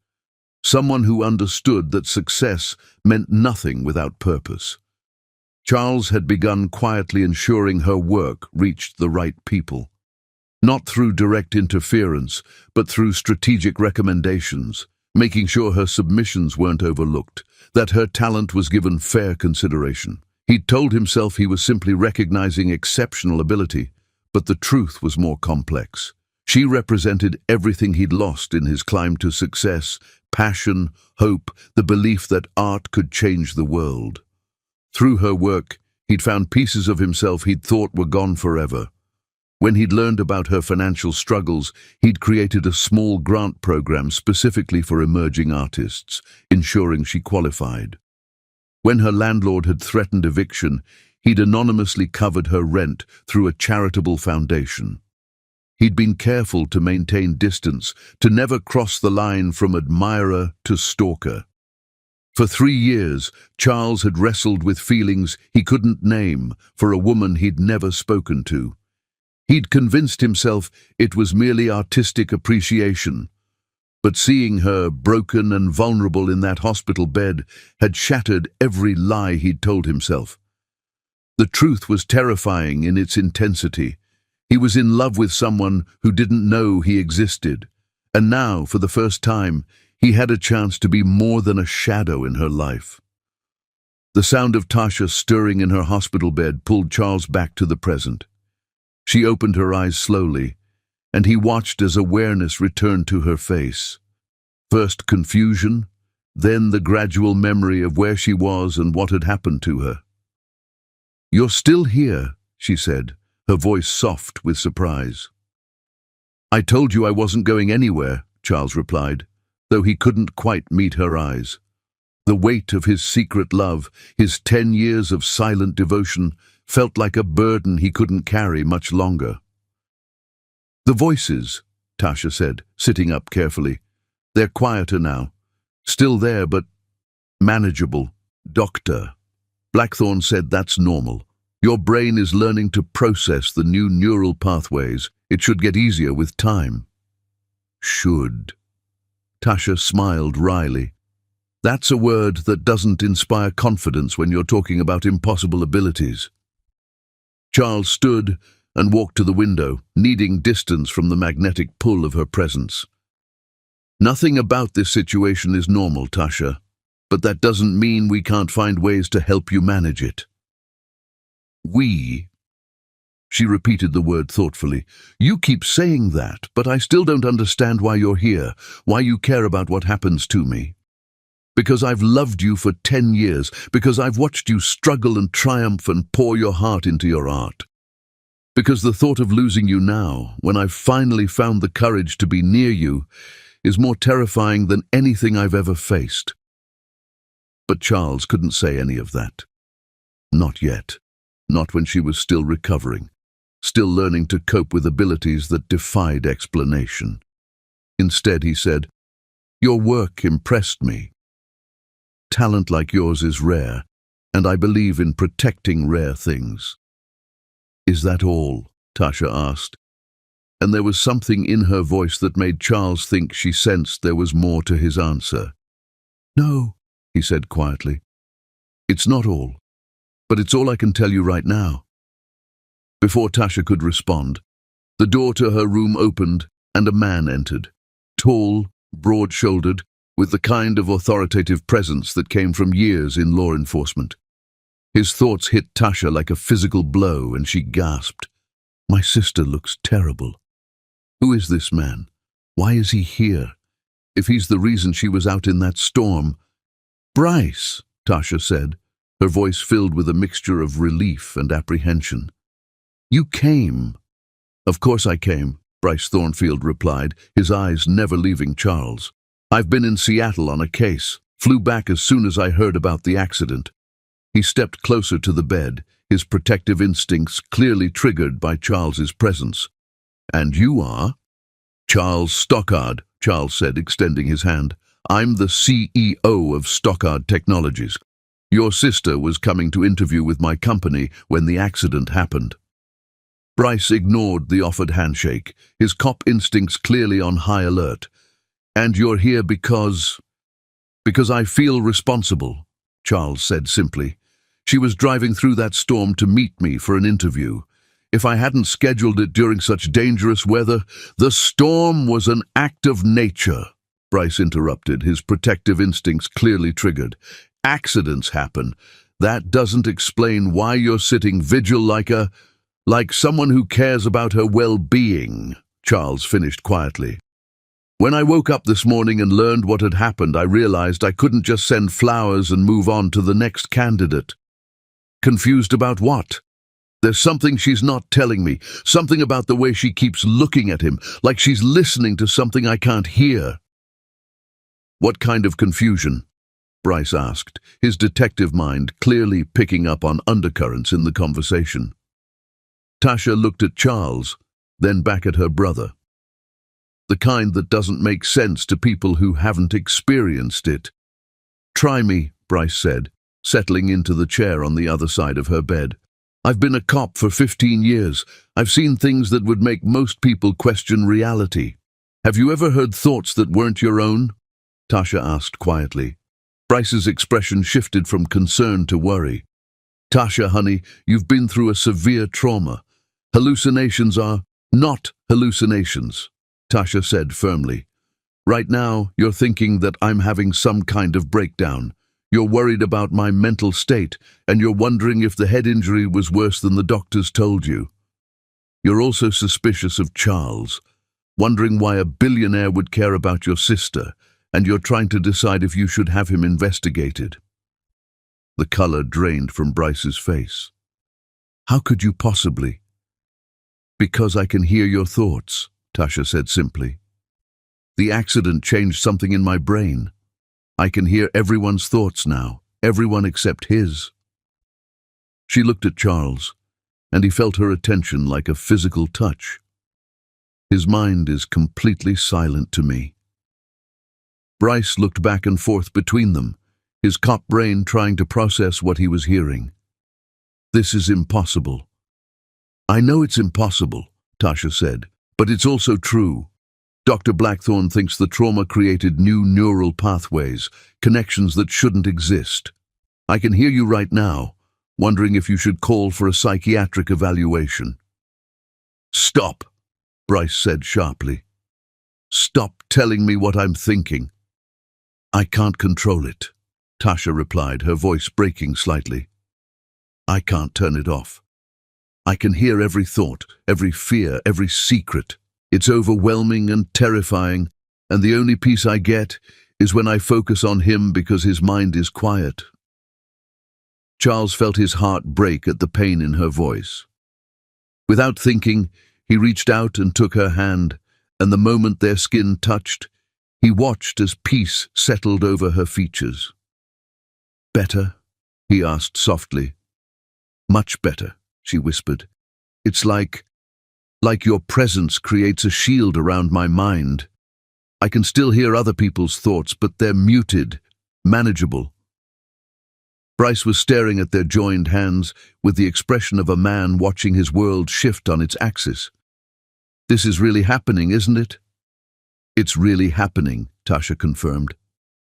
someone who understood that success meant nothing without purpose. Charles had begun quietly ensuring her work reached the right people, not through direct interference, but through strategic recommendations, making sure her submissions weren't overlooked, that her talent was given fair consideration. He'd told himself he was simply recognizing exceptional ability, but the truth was more complex. She represented everything he'd lost in his climb to success: passion, hope, the belief that art could change the world. Through her work, he'd found pieces of himself he'd thought were gone forever. When he'd learned about her financial struggles, he'd created a small grant program specifically for emerging artists, ensuring she qualified. When her landlord had threatened eviction, he'd anonymously covered her rent through a charitable foundation. He'd been careful to maintain distance, to never cross the line from admirer to stalker. For 3 years, Charles had wrestled with feelings he couldn't name for a woman he'd never spoken to. He'd convinced himself it was merely artistic appreciation, but seeing her broken and vulnerable in that hospital bed had shattered every lie he'd told himself. The truth was terrifying in its intensity. He was in love with someone who didn't know he existed, and now, for the first time, he had a chance to be more than a shadow in her life. The sound of Tasha stirring in her hospital bed pulled Charles back to the present. She opened her eyes slowly, and he watched as awareness returned to her face. First confusion, then the gradual memory of where she was and what had happened to her. "You're still here," she said, her voice soft with surprise. "I told you I wasn't going anywhere," Charles replied, though he couldn't quite meet her eyes. The weight of his secret love, his 10 years of silent devotion, felt like a burden he couldn't carry much longer. "The voices," Tasha said, sitting up carefully. "They're quieter now. Still there, but manageable." "Doctor," Blackthorne said, "that's normal. Your brain is learning to process the new neural pathways. It should get easier with time." "Should." Tasha smiled wryly. "That's a word that doesn't inspire confidence when you're talking about impossible abilities." Charles stood and walked to the window, needing distance from the magnetic pull of her presence. "Nothing about this situation is normal, Tasha, but that doesn't mean we can't find ways to help you manage it." "We?" She repeated the word thoughtfully. "You keep saying that, but I still don't understand why you're here, why you care about what happens to me. Because I've loved you for 10 years, because I've watched you struggle and triumph and pour your heart into your art. Because the thought of losing you now, when I've finally found the courage to be near you, is more terrifying than anything I've ever faced." But Charles couldn't say any of that. Not yet. Not when she was still recovering, still learning to cope with abilities that defied explanation. Instead, he said, "Your work impressed me. Talent like yours is rare, and I believe in protecting rare things." "Is that all?" Tasha asked, and there was something in her voice that made Charles think she sensed there was more to his answer. "No," he said quietly. "It's not all, but it's all I can tell you right now." Before Tasha could respond, the door to her room opened and a man entered, tall, broad-shouldered, with the kind of authoritative presence that came from years in law enforcement. His thoughts hit Tasha like a physical blow, and she gasped. "My sister looks terrible. Who is this man? Why is he here? If he's the reason she was out in that storm—" "Bryce," Tasha said, her voice filled with a mixture of relief and apprehension. "You came." "Of course I came," Bryce Thornfield replied, his eyes never leaving Charles. "I've been in Seattle on a case. Flew back as soon as I heard about the accident." He stepped closer to the bed, his protective instincts clearly triggered by Charles's presence. "And you are?" Charles Stockard, Charles said, extending his hand. I'm the CEO of Stockard Technologies. Your sister was coming to interview with my company when the accident happened. Bryce ignored the offered handshake, his cop instincts clearly on high alert. And you're here because I feel responsible, Charles said simply. She was driving through that storm to meet me for an interview. If I hadn't scheduled it during such dangerous weather, the storm was an act of nature, Bryce interrupted, his protective instincts clearly triggered. Accidents happen. That doesn't explain why you're sitting vigil like someone who cares about her well-being, Charles finished quietly. When I woke up this morning and learned what had happened, I realized I couldn't just send flowers and move on to the next candidate. Confused about what? There's something she's not telling me, something about the way she keeps looking at him, like she's listening to something I can't hear. What kind of confusion? Bryce asked, his detective mind clearly picking up on undercurrents in the conversation. Tasha looked at Charles, then back at her brother. The kind that doesn't make sense to people who haven't experienced it. Try me, Bryce said, settling into the chair on the other side of her bed. I've been a cop for 15 years. I've seen things that would make most people question reality. Have you ever heard thoughts that weren't your own? Tasha asked quietly. Bryce's expression shifted from concern to worry. Tasha, honey, you've been through a severe trauma. Hallucinations are not hallucinations, Tasha said firmly. Right now, you're thinking that I'm having some kind of breakdown. You're worried about my mental state, and you're wondering if the head injury was worse than the doctors told you. You're also suspicious of Charles, wondering why a billionaire would care about your sister, and you're trying to decide if you should have him investigated. The color drained from Bryce's face. How could you possibly? Because I can hear your thoughts, Tasha said simply. The accident changed something in my brain. I can hear everyone's thoughts now, everyone except his. She looked at Charles, and he felt her attention like a physical touch. His mind is completely silent to me. Bryce looked back and forth between them, his cop brain trying to process what he was hearing. This is impossible. I know it's impossible, Tasha said, but it's also true. Dr. Blackthorne thinks the trauma created new neural pathways, connections that shouldn't exist. I can hear you right now, wondering if you should call for a psychiatric evaluation. Stop, Bryce said sharply. Stop telling me what I'm thinking. I can't control it, Tasha replied, her voice breaking slightly. I can't turn it off. I can hear every thought, every fear, every secret. It's overwhelming and terrifying, and the only peace I get is when I focus on him because his mind is quiet. Charles felt his heart break at the pain in her voice. Without thinking, he reached out and took her hand, and the moment their skin touched, he watched as peace settled over her features. Better? He asked softly. Much better, she whispered. It's like your presence creates a shield around my mind. I can still hear other people's thoughts, but they're muted, manageable. Bryce was staring at their joined hands with the expression of a man watching his world shift on its axis. This is really happening, isn't it? It's really happening, Tasha confirmed.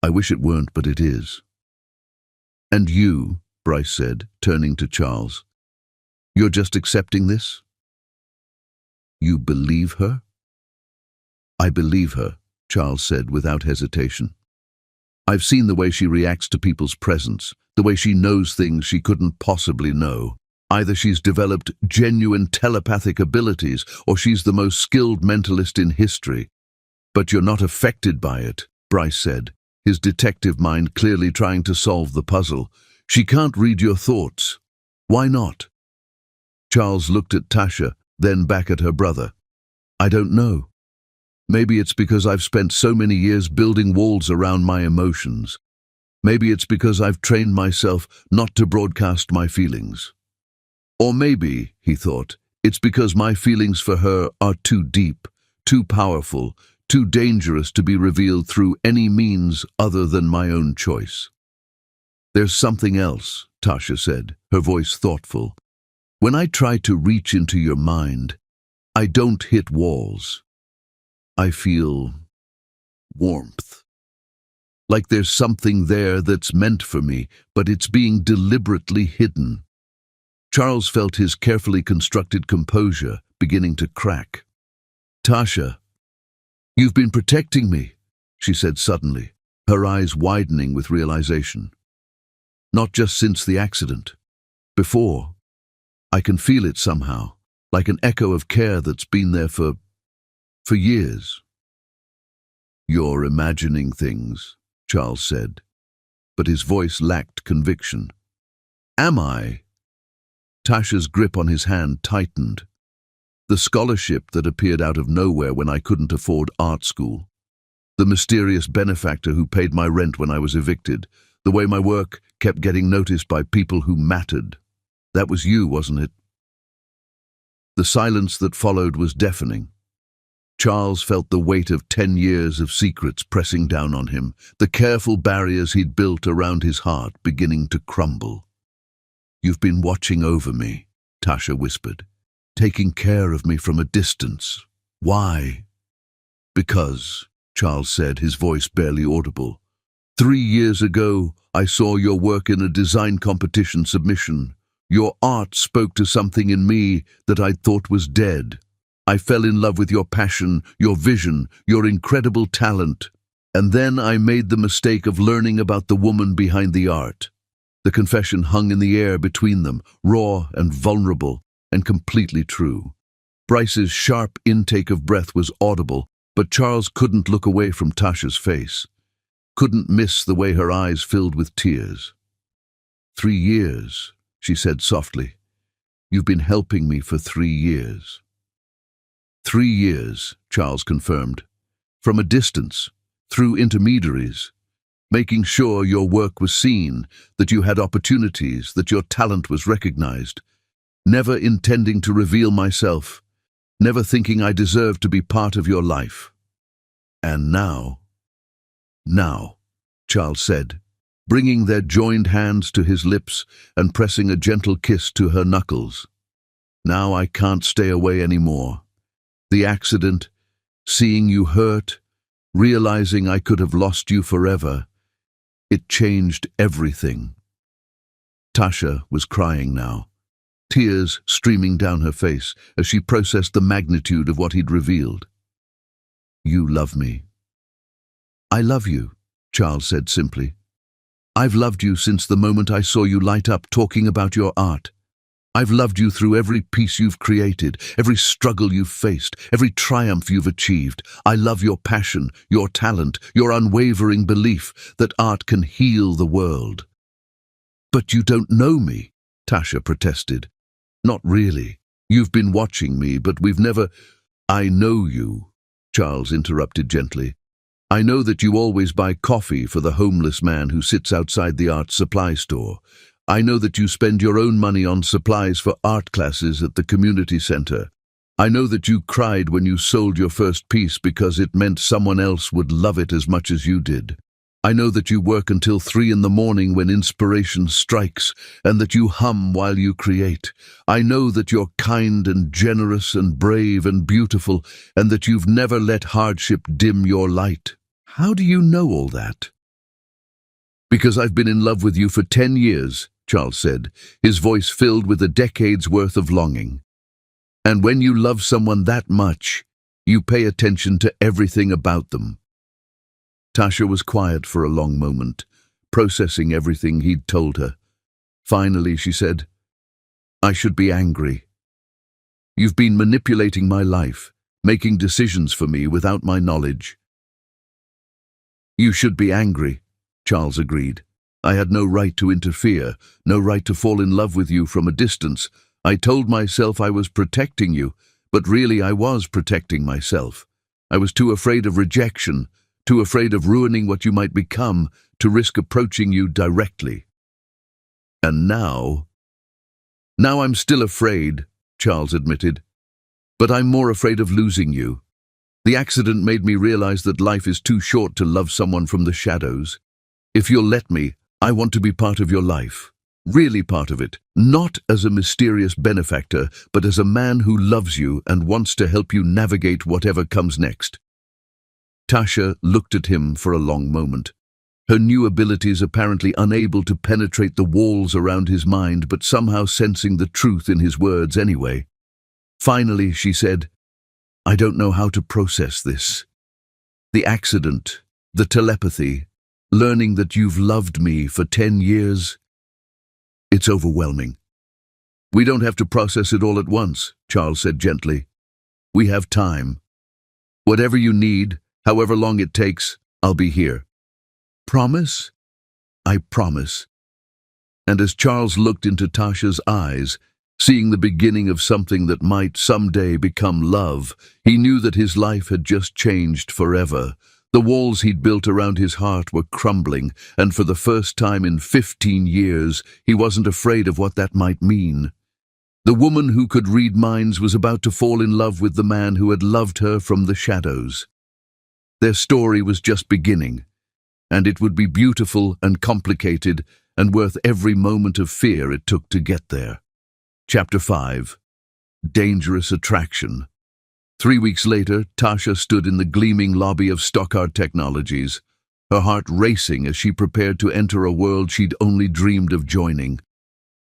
I wish it weren't, but it is. And you, Bryce said, turning to Charles, you're just accepting this? You believe her? I believe her, Charles said without hesitation. I've seen the way she reacts to people's presence, the way she knows things she couldn't possibly know. Either she's developed genuine telepathic abilities or she's the most skilled mentalist in history. But you're not affected by it, Bryce said, his detective mind clearly trying to solve the puzzle. She can't read your thoughts. Why not? Charles looked at Tasha, then back at her brother. I don't know. Maybe it's because I've spent so many years building walls around my emotions. Maybe it's because I've trained myself not to broadcast my feelings. Or maybe, he thought, it's because my feelings for her are too deep, too powerful, too dangerous to be revealed through any means other than my own choice. There's something else, Tasha said, her voice thoughtful. When I try to reach into your mind, I don't hit walls. I feel warmth. Like there's something there that's meant for me, but it's being deliberately hidden. Charles felt his carefully constructed composure beginning to crack. Tasha, you've been protecting me, she said suddenly, her eyes widening with realization. Not just since the accident. Before. I can feel it somehow, like an echo of care that's been there for years. You're imagining things, Charles said, but his voice lacked conviction. Am I? Tasha's grip on his hand tightened. The scholarship that appeared out of nowhere when I couldn't afford art school. The mysterious benefactor who paid my rent when I was evicted. The way my work kept getting noticed by people who mattered. That was you, wasn't it? The silence that followed was deafening. Charles felt the weight of 10 years of secrets pressing down on him, the careful barriers he'd built around his heart beginning to crumble. You've been watching over me, Tasha whispered, taking care of me from a distance. Why? Because, Charles said, his voice barely audible. 3 years ago, I saw your work in a design competition submission. Your art spoke to something in me that I'd thought was dead. I fell in love with your passion, your vision, your incredible talent. And then I made the mistake of learning about the woman behind the art. The confession hung in the air between them, raw and vulnerable, and completely true. Bryce's sharp intake of breath was audible, but Charles couldn't look away from Tasha's face. Couldn't miss the way her eyes filled with tears. 3 years, she said softly. You've been helping me for 3 years. 3 years, Charles confirmed. From a distance, through intermediaries, making sure your work was seen, that you had opportunities, that your talent was recognized. Never intending to reveal myself, never thinking I deserved to be part of your life. And now, Charles said, bringing their joined hands to his lips and pressing a gentle kiss to her knuckles. Now I can't stay away anymore. The accident, seeing you hurt, realizing I could have lost you forever, it changed everything. Tasha was crying now, tears streaming down her face as she processed the magnitude of what he'd revealed. You love me. I love you, Charles said simply. I've loved you since the moment I saw you light up talking about your art. I've loved you through every piece you've created, every struggle you've faced, every triumph you've achieved. I love your passion, your talent, your unwavering belief that art can heal the world. But you don't know me, Tasha protested. Not really. You've been watching me, but we've never... I know you, Charles interrupted gently. I know that you always buy coffee for the homeless man who sits outside the art supply store. I know that you spend your own money on supplies for art classes at the community center. I know that you cried when you sold your first piece because it meant someone else would love it as much as you did. I know that you work until 3 in the morning when inspiration strikes, and that you hum while you create. I know that you're kind and generous and brave and beautiful, and that you've never let hardship dim your light. How do you know all that? Because I've been in love with you for 10 years, Charles said, his voice filled with a decade's worth of longing. And when you love someone that much, you pay attention to everything about them. Tasha was quiet for a long moment, processing everything he'd told her. Finally, she said, I should be angry. You've been manipulating my life, making decisions for me without my knowledge. You should be angry, Charles agreed. I had no right to interfere, no right to fall in love with you from a distance. I told myself I was protecting you, but really I was protecting myself. I was too afraid of rejection, too afraid of ruining what you might become, to risk approaching you directly. And now I'm still afraid, Charles admitted, but I'm more afraid of losing you. The accident made me realize that life is too short to love someone from the shadows. If you'll let me, I want to be part of your life. Really part of it. Not as a mysterious benefactor, but as a man who loves you and wants to help you navigate whatever comes next. Tasha looked at him for a long moment. Her new abilities apparently unable to penetrate the walls around his mind, but somehow sensing the truth in his words anyway. Finally, she said, "I don't know how to process this. The accident, the telepathy, learning that you've loved me for 10 years, it's overwhelming." "We don't have to process it all at once," Charles said gently. "We have time. Whatever you need, however long it takes, I'll be here." "Promise?" "I promise." And as Charles looked into Tasha's eyes, seeing the beginning of something that might someday become love, he knew that his life had just changed forever. The walls he'd built around his heart were crumbling, and for the first time in 15 years, he wasn't afraid of what that might mean. The woman who could read minds was about to fall in love with the man who had loved her from the shadows. Their story was just beginning, and it would be beautiful and complicated and worth every moment of fear it took to get there. Chapter 5. Dangerous Attraction. 3 weeks later, Tasha stood in the gleaming lobby of Stockard Technologies, her heart racing as she prepared to enter a world she'd only dreamed of joining.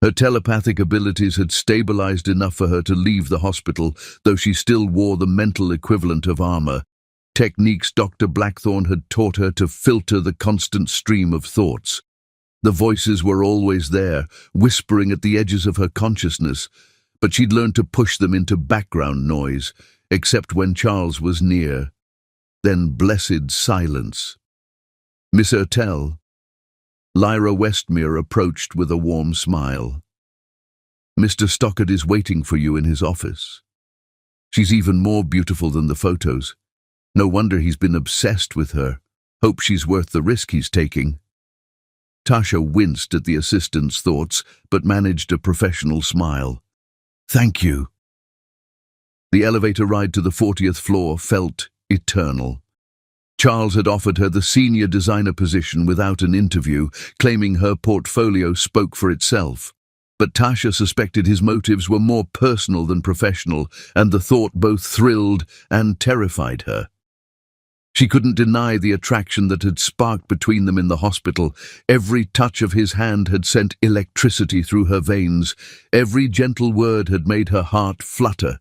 Her telepathic abilities had stabilized enough for her to leave the hospital, though she still wore the mental equivalent of armor, techniques Dr. Blackthorne had taught her to filter the constant stream of thoughts. The voices were always there, whispering at the edges of her consciousness, but she'd learned to push them into background noise, except when Charles was near. Then blessed silence. "Miss Ertel?" Lyra Westmere approached with a warm smile. "Mr. Stockard is waiting for you in his office. She's even more beautiful than the photos. No wonder he's been obsessed with her. Hope she's worth the risk he's taking." Tasha winced at the assistant's thoughts, but managed a professional smile. "Thank you." The elevator ride to the 40th floor felt eternal. Charles had offered her the senior designer position without an interview, claiming her portfolio spoke for itself. But Tasha suspected his motives were more personal than professional, and the thought both thrilled and terrified her. She couldn't deny the attraction that had sparked between them in the hospital. Every touch of his hand had sent electricity through her veins. Every gentle word had made her heart flutter.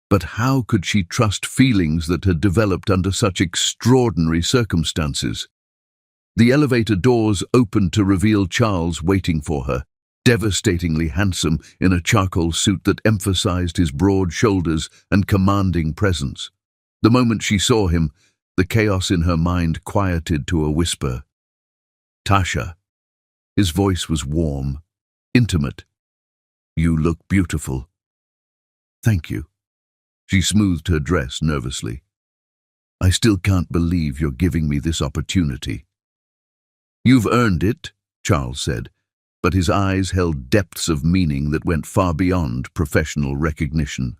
But how could she trust feelings that had developed under such extraordinary circumstances? The elevator doors opened to reveal Charles waiting for her, devastatingly handsome in a charcoal suit that emphasized his broad shoulders and commanding presence. The moment she saw him, the chaos in her mind quieted to a whisper. "Tasha." His voice was warm, intimate. "You look beautiful." "Thank you." She smoothed her dress nervously. "I still can't believe you're giving me this opportunity." "You've earned it," Charles said, but his eyes held depths of meaning that went far beyond professional recognition.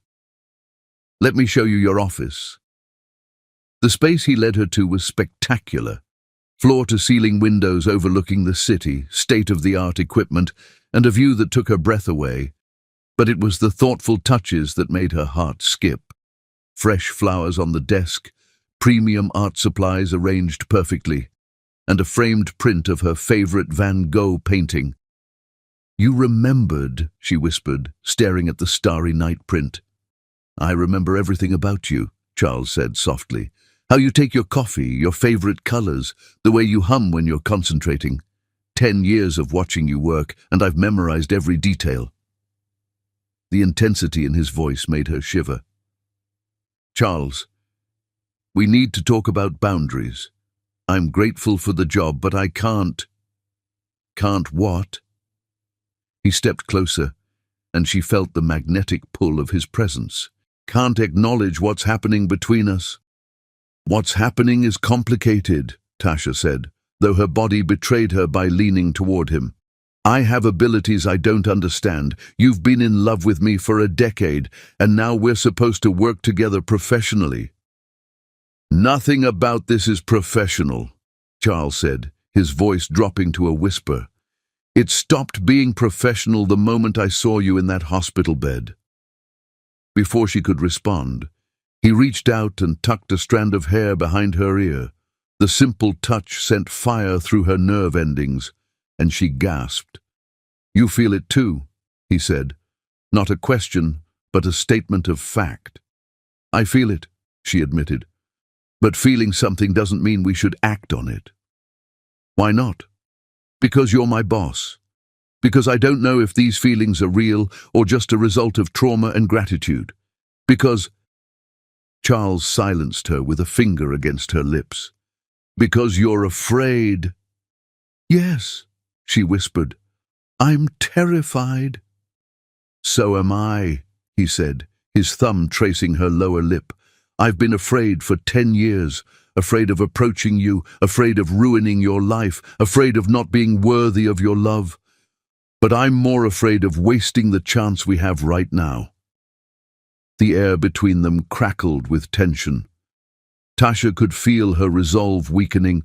"Let me show you your office." The space he led her to was spectacular. Floor-to-ceiling windows overlooking the city, state-of-the-art equipment, and a view that took her breath away. But it was the thoughtful touches that made her heart skip. Fresh flowers on the desk, premium art supplies arranged perfectly, and a framed print of her favorite Van Gogh painting. "You remembered," she whispered, staring at the starry night print. "I remember everything about you," Charles said softly. "How you take your coffee, your favorite colors, the way you hum when you're concentrating. 10 years of watching you work, and I've memorized every detail." The intensity in his voice made her shiver. "Charles, we need to talk about boundaries. I'm grateful for the job, but I can't." "Can't what?" He stepped closer, and she felt the magnetic pull of his presence. "Can't acknowledge what's happening between us." "What's happening is complicated," Tasha said, though her body betrayed her by leaning toward him. "I have abilities I don't understand. You've been in love with me for a decade, and now we're supposed to work together professionally." Nothing about this is professional, Charles said, his voice dropping to a whisper. It stopped being professional the moment I saw you in that hospital bed. Before she could respond, he reached out and tucked a strand of hair behind her ear. The simple touch sent fire through her nerve endings, and she gasped. You feel it too, he said. Not a question, but a statement of fact. I feel it, she admitted. But feeling something doesn't mean we should act on it. Why not? Because you're my boss. Because I don't know if these feelings are real or just a result of trauma and gratitude. Because... Charles silenced her with a finger against her lips. Because you're afraid. Yes, she whispered. I'm terrified. So am I, he said, his thumb tracing her lower lip. I've been afraid for 10 years, afraid of approaching you, afraid of ruining your life, afraid of not being worthy of your love. But I'm more afraid of wasting the chance we have right now. The air between them crackled with tension. Tasha could feel her resolve weakening,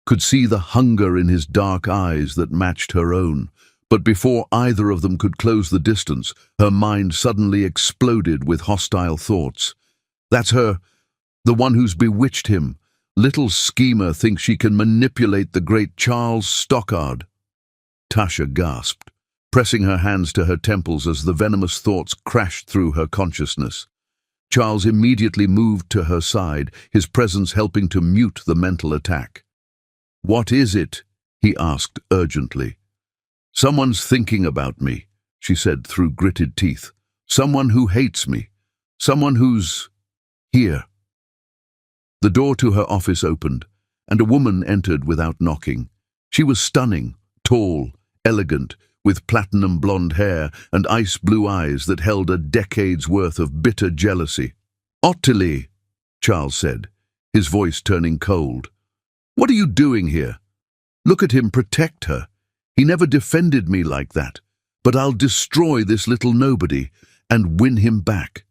could see the hunger in his dark eyes that matched her own. But before either of them could close the distance, her mind suddenly exploded with hostile thoughts. That's her, the one who's bewitched him. Little schemer thinks she can manipulate the great Charles Stockard. Tasha gasped, pressing her hands to her temples as the venomous thoughts crashed through her consciousness. Charles immediately moved to her side, his presence helping to mute the mental attack. What is it? He asked urgently. Someone's thinking about me, she said through gritted teeth. Someone who hates me. Someone who's... here. The door to her office opened, and a woman entered without knocking. She was stunning, tall, elegant, with platinum blonde hair and ice-blue eyes that held a decade's worth of bitter jealousy. Ottilie, Charles said, his voice turning cold. What are you doing here? Look at him protect her. He never defended me like that, but I'll destroy this little nobody and win him back.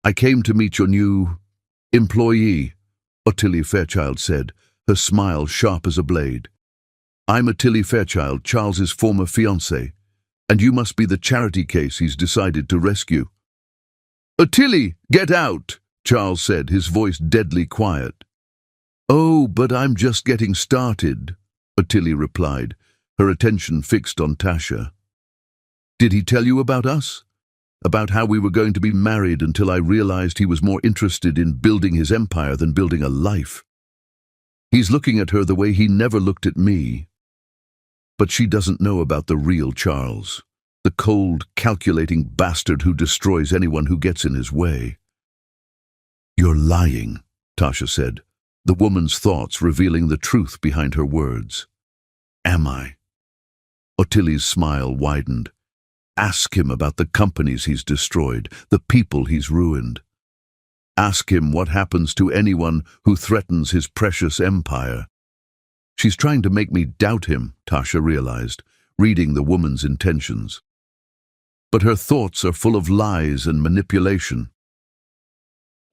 I came to meet your new employee, Ottilie Fairchild said, her smile sharp as a blade. I'm Ottilie Fairchild, Charles's former fiancée, and you must be the charity case he's decided to rescue. Ottilie, get out, Charles said, his voice deadly quiet. Oh, but I'm just getting started, Ottilie replied, her attention fixed on Tasha. Did he tell you about us? About how we were going to be married until I realized he was more interested in building his empire than building a life. He's looking at her the way he never looked at me. But she doesn't know about the real Charles, the cold, calculating bastard who destroys anyone who gets in his way. You're lying, Tasha said, the woman's thoughts revealing the truth behind her words. Am I? Ottilie's smile widened. Ask him about the companies he's destroyed, the people he's ruined. Ask him what happens to anyone who threatens his precious empire. She's trying to make me doubt him, Tasha realized, reading the woman's intentions. But her thoughts are full of lies and manipulation.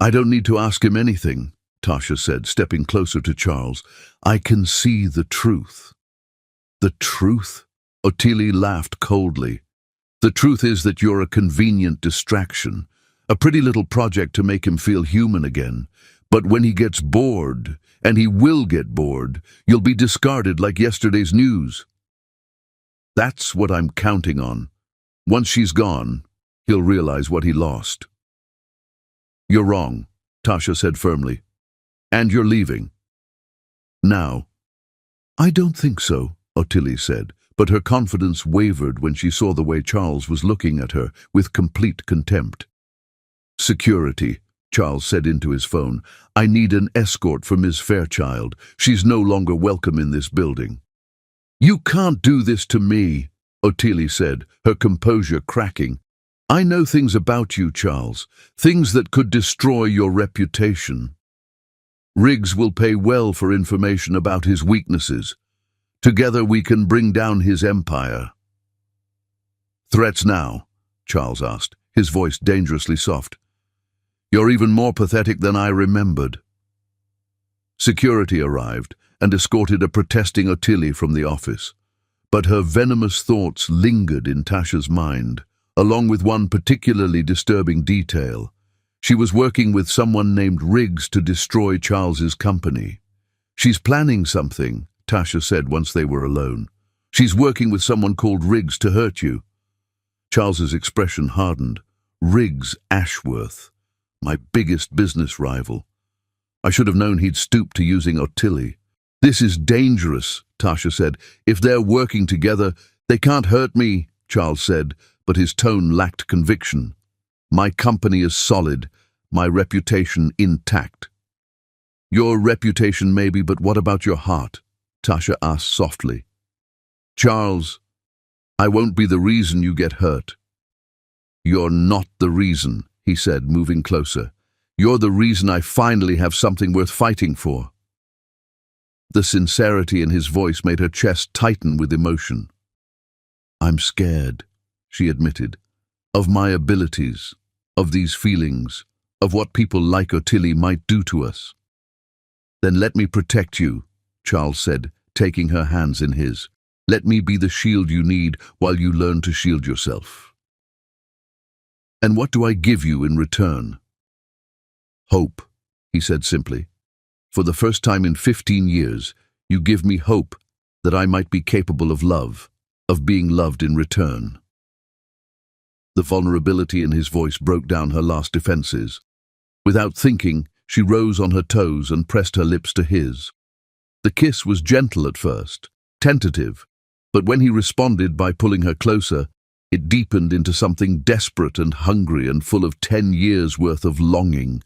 I don't need to ask him anything, Tasha said, stepping closer to Charles. I can see the truth. The truth? Ottilie laughed coldly. The truth is that you're a convenient distraction, a pretty little project to make him feel human again. But when he gets bored, and he will get bored, you'll be discarded like yesterday's news. That's what I'm counting on. Once she's gone, he'll realize what he lost. You're wrong, Tasha said firmly. And you're leaving. Now. I don't think so, Ottilie said, but her confidence wavered when she saw the way Charles was looking at her with complete contempt. Security, Charles said into his phone. I need an escort for Ms. Fairchild. She's no longer welcome in this building. You can't do this to me, Ottilie said, her composure cracking. I know things about you, Charles, things that could destroy your reputation. Riggs will pay well for information about his weaknesses. Together we can bring down his empire. Threats now? Charles asked, his voice dangerously soft. You're even more pathetic than I remembered. Security arrived and escorted a protesting Ottilie from the office. But her venomous thoughts lingered in Tasha's mind, along with one particularly disturbing detail. She was working with someone named Riggs to destroy Charles's company. She's planning something, Tasha said once they were alone. She's working with someone called Riggs to hurt you. Charles's expression hardened. Riggs Ashworth, my biggest business rival. I should have known he'd stoop to using Ottilie. This is dangerous, Tasha said. If they're working together, they can't hurt me, Charles said, but his tone lacked conviction. My company is solid, my reputation intact. Your reputation maybe, but what about your heart? Tasha asked softly. Charles, I won't be the reason you get hurt. You're not the reason, he said, moving closer. You're the reason I finally have something worth fighting for. The sincerity in his voice made her chest tighten with emotion. I'm scared, she admitted, of my abilities, of these feelings, of what people like Ottilie might do to us. Then let me protect you, Charles said, taking her hands in his. Let me be the shield you need while you learn to shield yourself. And what do I give you in return? Hope, he said simply. For the first time in 15 years, you give me hope that I might be capable of love, of being loved in return. The vulnerability in his voice broke down her last defenses. Without thinking, she rose on her toes and pressed her lips to his. The kiss was gentle at first, tentative, but when he responded by pulling her closer, it deepened into something desperate and hungry and full of 10 years' worth of longing.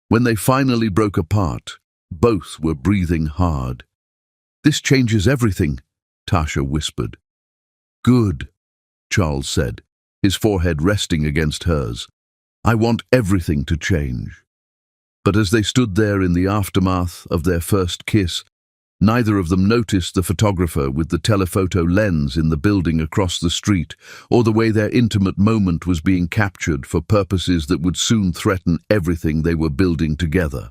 When they finally broke apart, both were breathing hard. This changes everything, Tasha whispered. Good, Charles said, his forehead resting against hers. I want everything to change. But as they stood there in the aftermath of their first kiss, neither of them noticed the photographer with the telephoto lens in the building across the street, or the way their intimate moment was being captured for purposes that would soon threaten everything they were building together.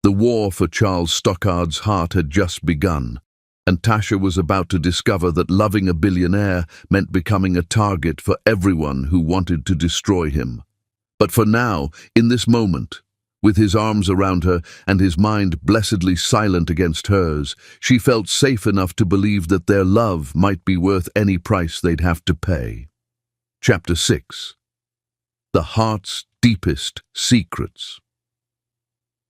The war for Charles Stockard's heart had just begun, and Tasha was about to discover that loving a billionaire meant becoming a target for everyone who wanted to destroy him. But for now, in this moment, with his arms around her and his mind blessedly silent against hers, she felt safe enough to believe that their love might be worth any price they'd have to pay. Chapter 6. The Heart's Deepest Secrets.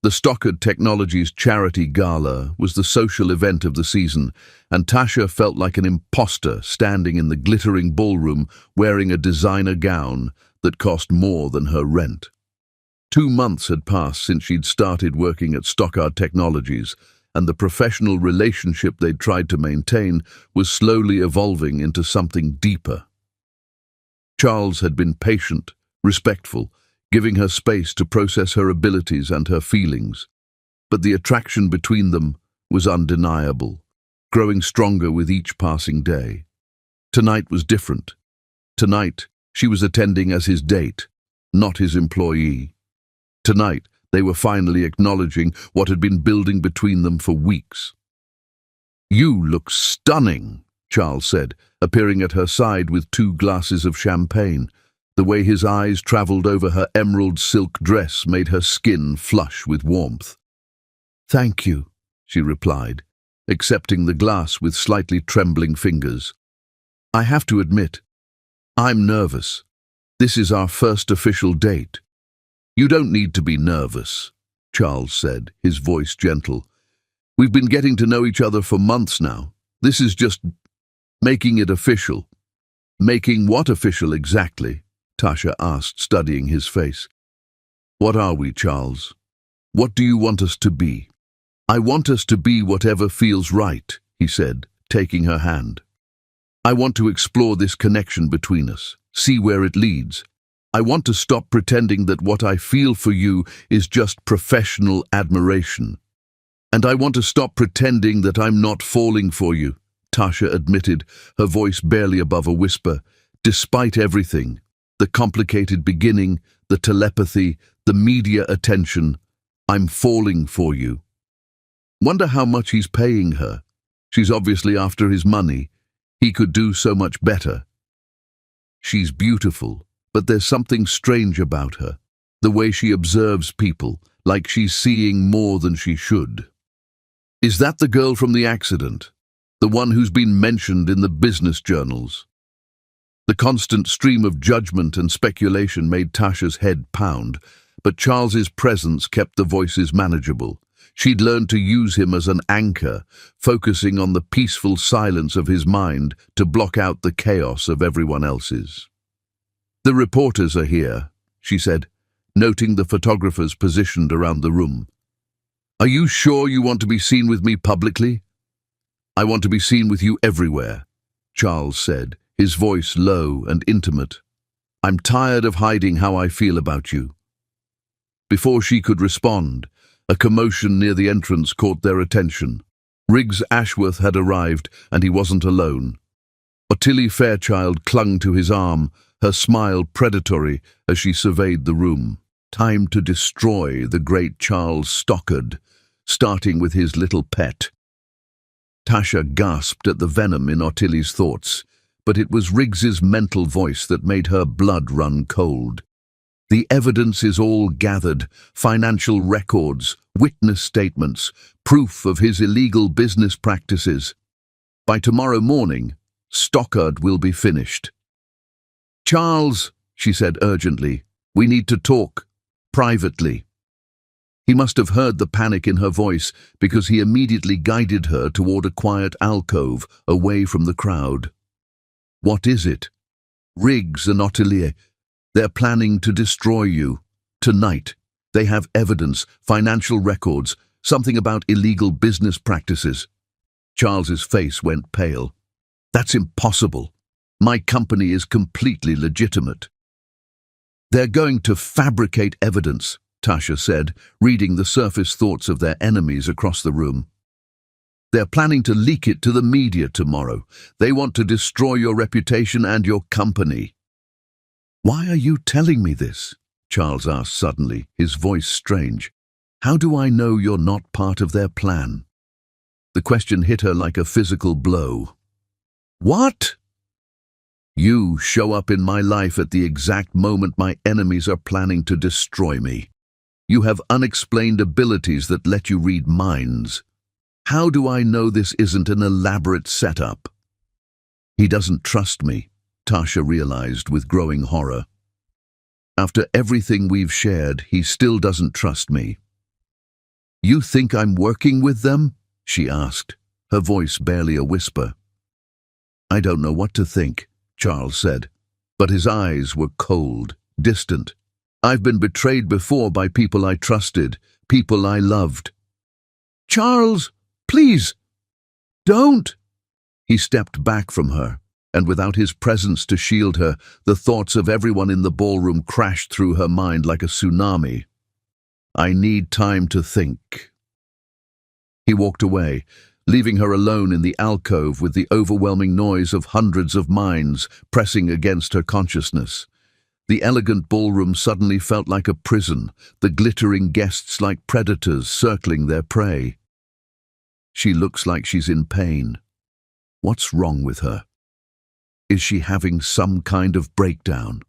The Stockard Technologies Charity Gala was the social event of the season, and Tasha felt like an imposter standing in the glittering ballroom wearing a designer gown that cost more than her rent. 2 months had passed since she'd started working at Stockard Technologies, and the professional relationship they'd tried to maintain was slowly evolving into something deeper. Charles had been patient, respectful, giving her space to process her abilities and her feelings. But the attraction between them was undeniable, growing stronger with each passing day. Tonight was different. Tonight, she was attending as his date, not his employee. Tonight, they were finally acknowledging what had been building between them for weeks. You look stunning, Charles said, appearing at her side with 2 glasses of champagne. The way his eyes traveled over her emerald silk dress made her skin flush with warmth. Thank you, she replied, accepting the glass with slightly trembling fingers. I have to admit, I'm nervous. This is our first official date. You don't need to be nervous, Charles said, his voice gentle. We've been getting to know each other for months now. This is just making it official. Making what official exactly? Tasha asked, studying his face. What are we, Charles? What do you want us to be? I want us to be whatever feels right, he said, taking her hand. I want to explore this connection between us, see where it leads. I want to stop pretending that what I feel for you is just professional admiration. And I want to stop pretending that I'm not falling for you, Tasha admitted, her voice barely above a whisper. Despite everything, the complicated beginning, the telepathy, the media attention. I'm falling for you. Wonder how much he's paying her. She's obviously after his money. He could do so much better. She's beautiful, but there's something strange about her. The way she observes people, like she's seeing more than she should. Is that the girl from the accident? The one who's been mentioned in the business journals? The constant stream of judgment and speculation made Tasha's head pound, but Charles's presence kept the voices manageable. She'd learned to use him as an anchor, focusing on the peaceful silence of his mind to block out the chaos of everyone else's. "The reporters are here," she said, noting the photographers positioned around the room. "Are you sure you want to be seen with me publicly?" "I want to be seen with you everywhere," Charles said, his voice low and intimate. "I'm tired of hiding how I feel about you." Before she could respond, a commotion near the entrance caught their attention. Riggs Ashworth had arrived, and he wasn't alone. Ottilie Fairchild clung to his arm, her smile predatory as she surveyed the room. Time to destroy the great Charles Stockard, starting with his little pet. Tasha gasped at the venom in Ottilie's thoughts, but it was Riggs's mental voice that made her blood run cold. "The evidence is all gathered, financial records, witness statements, proof of his illegal business practices. By tomorrow morning, Stockard will be finished." "Charles," she said urgently, "we need to talk, privately." He must have heard the panic in her voice because he immediately guided her toward a quiet alcove away from the crowd. "What is it?" "Riggs and Ottilie. They're planning to destroy you. Tonight. They have evidence, financial records, something about illegal business practices." Charles's face went pale. "That's impossible. My company is completely legitimate." "They're going to fabricate evidence," Tasha said, reading the surface thoughts of their enemies across the room. "They're planning to leak it to the media tomorrow. They want to destroy your reputation and your company." "Why are you telling me this?" Charles asked suddenly, his voice strange. "How do I know you're not part of their plan?" The question hit her like a physical blow. "What?" "You show up in my life at the exact moment my enemies are planning to destroy me. You have unexplained abilities that let you read minds. How do I know this isn't an elaborate setup?" "He doesn't trust me," Tasha realized with growing horror. "After everything we've shared, he still doesn't trust me." "You think I'm working with them?" she asked, her voice barely a whisper. "I don't know what to think," Charles said, but his eyes were cold, distant. "I've been betrayed before by people I trusted, people I loved." "Charles, please, don't!" He stepped back from her, and without his presence to shield her, the thoughts of everyone in the ballroom crashed through her mind like a tsunami. "I need time to think." He walked away, leaving her alone in the alcove with the overwhelming noise of hundreds of minds pressing against her consciousness. The elegant ballroom suddenly felt like a prison, the glittering guests like predators circling their prey. She looks like she's in pain. What's wrong with her? Is she having some kind of breakdown?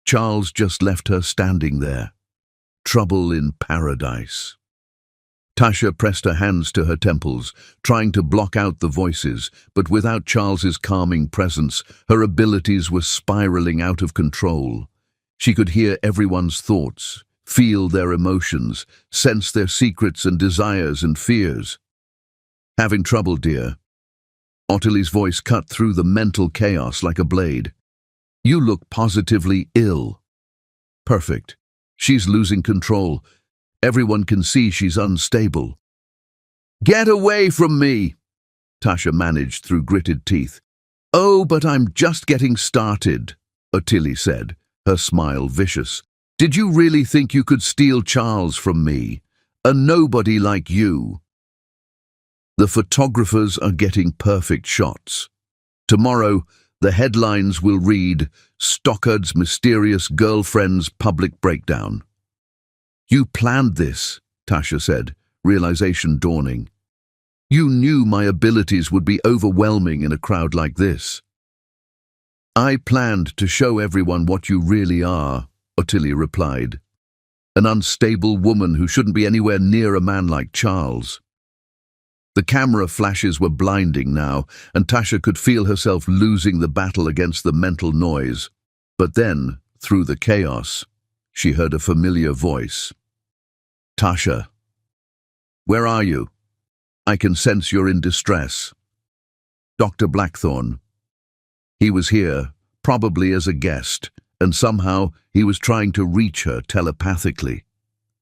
Charles just left her standing there. Trouble in paradise. Tasha pressed her hands to her temples, trying to block out the voices, but without Charles's calming presence, her abilities were spiraling out of control. She could hear everyone's thoughts, feel their emotions, sense their secrets and desires and fears. "Having trouble, dear?" Ottilie's voice cut through the mental chaos like a blade. "You look positively ill." "Perfect. She's losing control. Everyone can see she's unstable." "Get away from me!" Tasha managed through gritted teeth. "Oh, but I'm just getting started," Ottilie said, her smile vicious. "Did you really think you could steal Charles from me? A nobody like you." "The photographers are getting perfect shots. Tomorrow, The headlines will read, "Stockard's mysterious girlfriend's public breakdown." "You planned this," Tasha said, realization dawning. "You knew my abilities would be overwhelming in a crowd like this." "I planned to show everyone what you really are," Ottilie replied. "An unstable woman who shouldn't be anywhere near a man like Charles." The camera flashes were blinding now, and Tasha could feel herself losing the battle against the mental noise. But then, through the chaos, she heard a familiar voice. "Tasha, where are you? I can sense you're in distress." Dr. Blackthorne. He was here, probably as a guest, and somehow he was trying to reach her telepathically.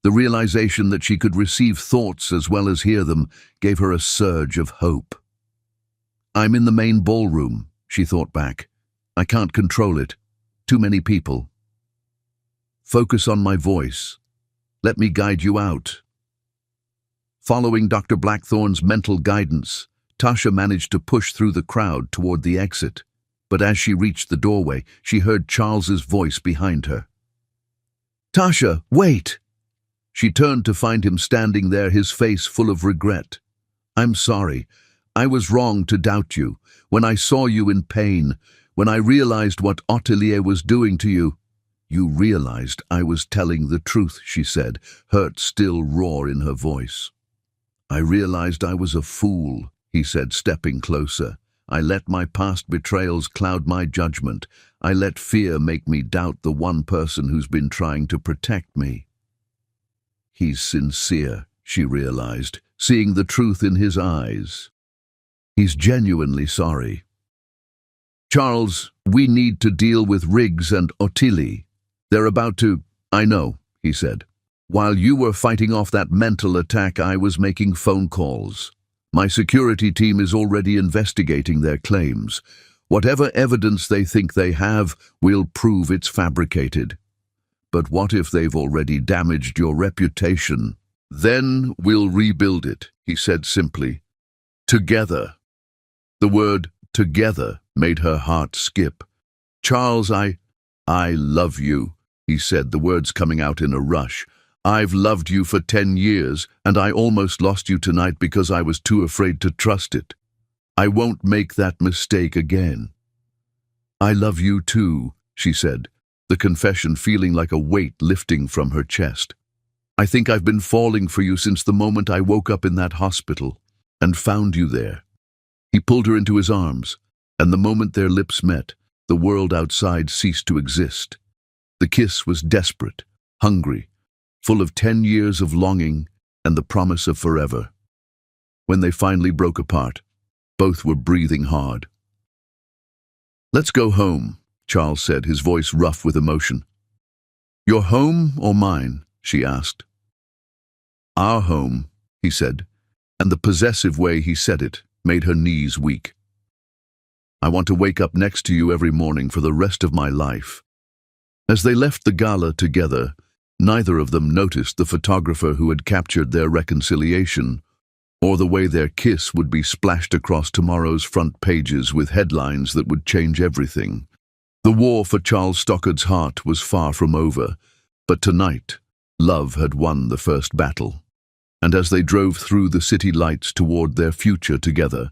The realization that she could receive thoughts as well as hear them gave her a surge of hope. "I'm in the main ballroom," she thought back. "I can't control it. Too many people. Focus on my voice. Let me guide you out." Following Dr. Blackthorne's mental guidance, Tasha managed to push through the crowd toward the exit. But as she reached the doorway, she heard Charles's voice behind her. "Tasha, wait!" She turned to find him standing there, his face full of regret. "I'm sorry. I was wrong to doubt you. When I saw you in pain, when I realized what Ottilie was doing to you—" "You realized I was telling the truth," she said, hurt still raw in her voice. "I realized I was a fool," he said, stepping closer. "I let my past betrayals cloud my judgment. I let fear make me doubt the one person who's been trying to protect me." He's sincere, she realized, seeing the truth in his eyes. He's genuinely sorry. "Charles, we need to deal with Riggs and Ottilie. They're about to—" "I know," he said. "While you were fighting off that mental attack, I was making phone calls. My security team is already investigating their claims. Whatever evidence they think they have, we'll prove it's fabricated. But what if they've already damaged your reputation? Then we'll rebuild it," he said simply. "Together." The word "together" made her heart skip. "Charles, I love you," he said, the words coming out in a rush. "I've loved you for 10 years, and I almost lost you tonight because I was too afraid to trust it. I won't make that mistake again." "I love you too," she said, the confession feeling like a weight lifting from her chest. "I think I've been falling for you since the moment I woke up in that hospital and found you there." He pulled her into his arms, and the moment their lips met, the world outside ceased to exist. The kiss was desperate, hungry, full of 10 years of longing and the promise of forever. When they finally broke apart, both were breathing hard. "Let's go home," Charles said, his voice rough with emotion. "Your home or mine?" she asked. "Our home," he said, and the possessive way he said it made her knees weak. "I want to wake up next to you every morning for the rest of my life." As they left the gala together, neither of them noticed the photographer who had captured their reconciliation, or the way their kiss would be splashed across tomorrow's front pages with headlines that would change everything. The war for Charles Stockard's heart was far from over, but tonight, love had won the first battle. And as they drove through the city lights toward their future together,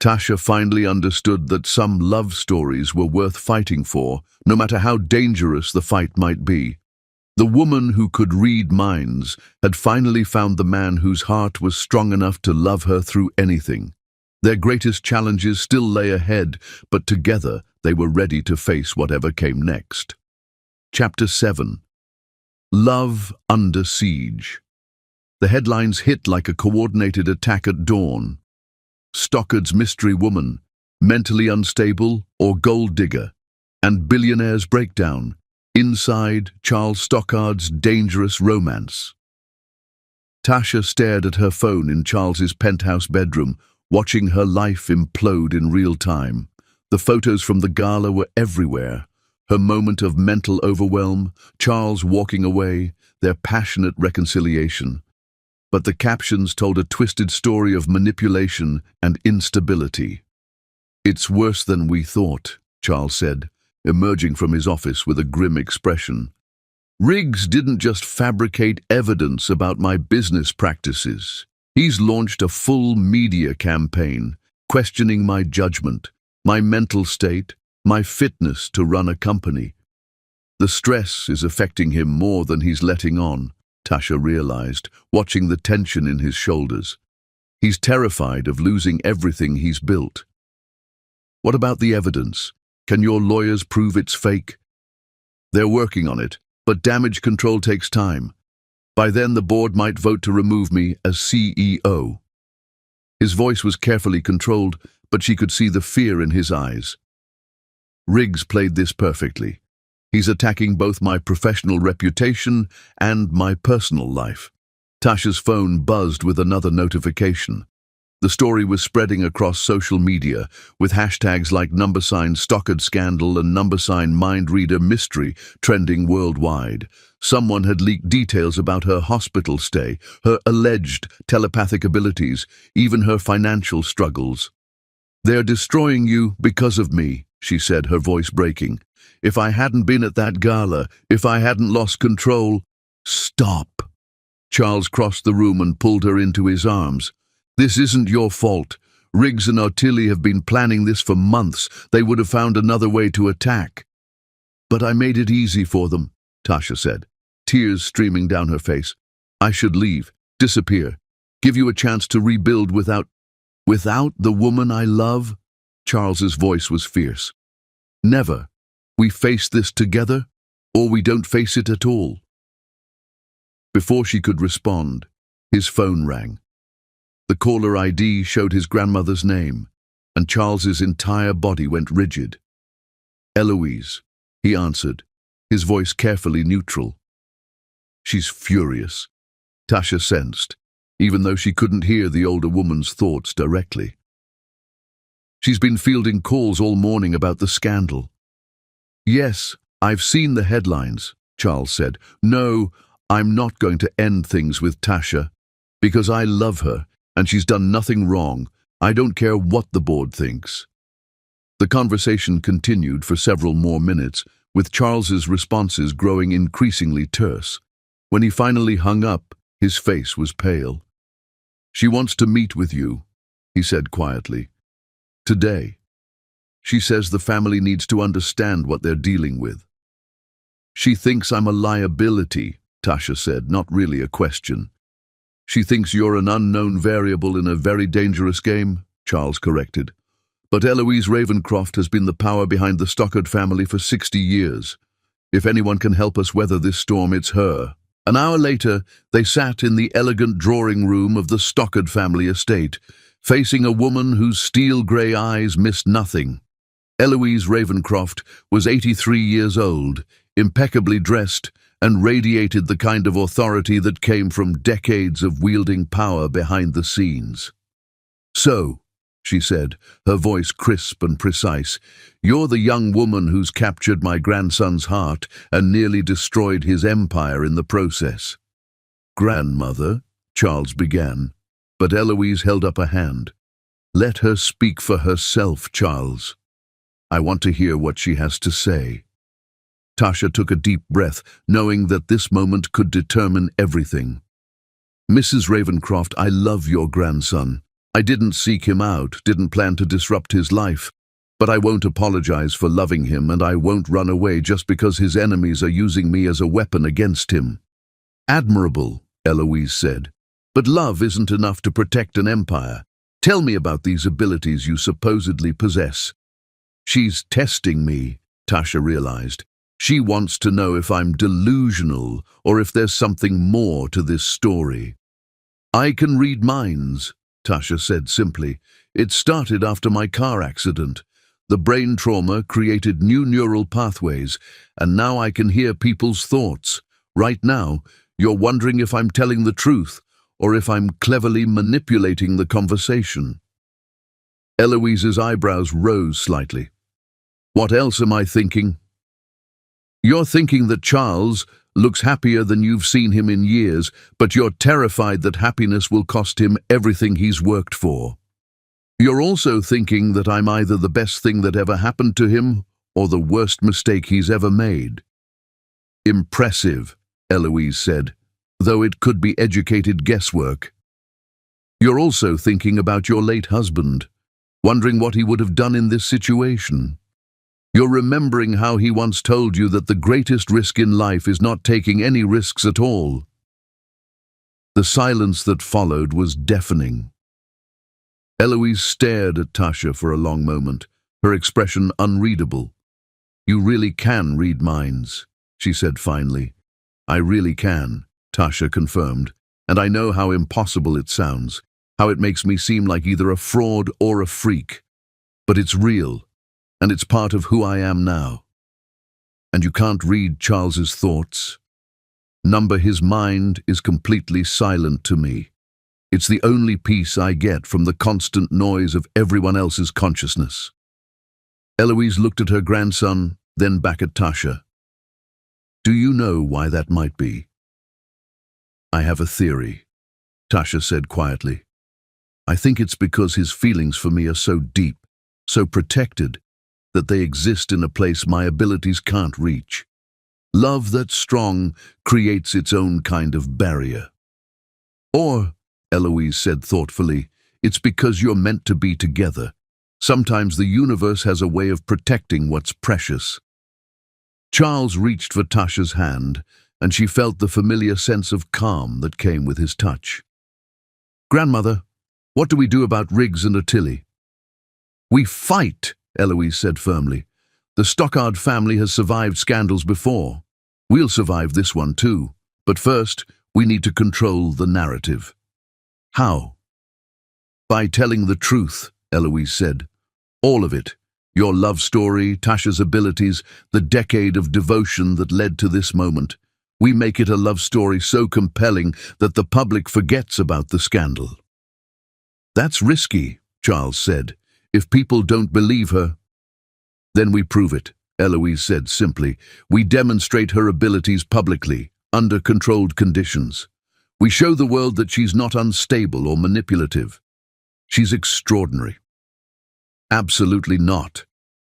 Tasha finally understood that some love stories were worth fighting for, no matter how dangerous the fight might be. The woman who could read minds had finally found the man whose heart was strong enough to love her through anything. Their greatest challenges still lay ahead, but together they were ready to face whatever came next. Chapter 7. Love Under Siege. The headlines hit like a coordinated attack at dawn. Stockard's mystery woman, mentally unstable or gold digger, and billionaire's breakdown. Inside Charles Stockard's dangerous romance. Tasha stared at her phone in Charles's penthouse bedroom, watching her life implode in real time. The photos from the gala were everywhere. Her moment of mental overwhelm, Charles walking away, their passionate reconciliation. But the captions told a twisted story of manipulation and instability. "It's worse than we thought," Charles said, emerging from his office with a grim expression. Riggs didn't just fabricate evidence about my business practices. He's launched a full media campaign, questioning my judgment, my mental state, my fitness to run a company. The stress is affecting him more than he's letting on, Tasha realized, watching the tension in his shoulders. He's terrified of losing everything he's built. What about the evidence? Can your lawyers prove it's fake? They're working on it, but damage control takes time. By then the board might vote to remove me as CEO. His voice was carefully controlled, but she could see the fear in his eyes. Riggs played this perfectly. He's attacking both my professional reputation and my personal life. Tasha's phone buzzed with another notification. The story was spreading across social media, with hashtags like #Stockard scandal and #Mind Reader mystery trending worldwide. Someone had leaked details about her hospital stay, her alleged telepathic abilities, even her financial struggles. "They're destroying you because of me," she said, her voice breaking. "If I hadn't been at that gala, if I hadn't lost control—" "Stop!" Charles crossed the room and pulled her into his arms. "This isn't your fault. Riggs and Ottilie have been planning this for months. They would have found another way to attack." "But I made it easy for them," Tasha said, tears streaming down her face. "I should leave, disappear, give you a chance to rebuild without the woman I love?" Charles's voice was fierce. "Never. We face this together, or we don't face it at all." Before she could respond, his phone rang. The caller ID showed his grandmother's name, and Charles's entire body went rigid. "Eloise," he answered, his voice carefully neutral. "She's furious," Tasha sensed, even though she couldn't hear the older woman's thoughts directly. "She's been fielding calls all morning about the scandal." "Yes, I've seen the headlines," Charles said. "No, I'm not going to end things with Tasha, because I love her, and she's done nothing wrong. I don't care what the board thinks." The conversation continued for several more minutes, with Charles's responses growing increasingly terse. When he finally hung up, his face was pale. "She wants to meet with you," he said quietly. "Today. She says the family needs to understand what they're dealing with." "She thinks I'm a liability," Tasha said, not really a question. "She thinks you're an unknown variable in a very dangerous game," Charles corrected. "But Eloise Ravencroft has been the power behind the Stockard family for 60 years. If anyone can help us weather this storm, it's her." An hour later, they sat in the elegant drawing room of the Stockard family estate, facing a woman whose steel-grey eyes missed nothing. Eloise Ravencroft was 83 years old, impeccably dressed, and radiated the kind of authority that came from decades of wielding power behind the scenes. "So," she said, her voice crisp and precise, "you're the young woman who's captured my grandson's heart and nearly destroyed his empire in the process." "Grandmother," Charles began, but Eloise held up a hand. "Let her speak for herself, Charles. I want to hear what she has to say." Tasha took a deep breath, knowing that this moment could determine everything. "Mrs. Ravencroft, I love your grandson. I didn't seek him out, didn't plan to disrupt his life, but I won't apologize for loving him, and I won't run away just because his enemies are using me as a weapon against him." "Admirable," Eloise said, "but love isn't enough to protect an empire. Tell me about these abilities you supposedly possess." "She's testing me," Tasha realized. "She wants to know if I'm delusional or if there's something more to this story." "I can read minds," Tasha said simply. "It started after my car accident. The brain trauma created new neural pathways, and now I can hear people's thoughts. Right now, you're wondering if I'm telling the truth or if I'm cleverly manipulating the conversation." Eloise's eyebrows rose slightly. "What else am I thinking?" "You're thinking that Charles looks happier than you've seen him in years, but you're terrified that happiness will cost him everything he's worked for. You're also thinking that I'm either the best thing that ever happened to him or the worst mistake he's ever made. Impressive, Eloise said, though it could be educated guesswork. You're also thinking about your late husband, wondering what he would have done in this situation. You're remembering how he once told you that the greatest risk in life is not taking any risks at all. The silence that followed was deafening. Eloise stared at Tasha for a long moment, her expression unreadable. You really can read minds, she said finally. I really can, Tasha confirmed, and I know how impossible it sounds, how it makes me seem like either a fraud or a freak. But it's real, and it's part of who I am now. And you can't read Charles's thoughts. His mind is completely silent to me. It's the only peace I get from the constant noise of everyone else's consciousness. Eloise looked at her grandson, then back at Tasha. Do you know why that might be? I have a theory, Tasha said quietly. I think it's because his feelings for me are so deep, so protected, that they exist in a place my abilities can't reach. Love that's strong creates its own kind of barrier. Or, Eloise said thoughtfully, it's because you're meant to be together. Sometimes the universe has a way of protecting what's precious. Charles reached for Tasha's hand, and she felt the familiar sense of calm that came with his touch. Grandmother, what do we do about Riggs and Attili? We fight, Eloise said firmly. The Stockard family has survived scandals before. We'll survive this one too. But first, we need to control the narrative. How? By telling the truth, Eloise said. All of it. Your love story, Tasha's abilities, the decade of devotion that led to this moment. We make it a love story so compelling that the public forgets about the scandal. That's risky, Charles said. If people don't believe her, then we prove it, Eloise said simply. We demonstrate her abilities publicly, under controlled conditions. We show the world that she's not unstable or manipulative. She's extraordinary. Absolutely not,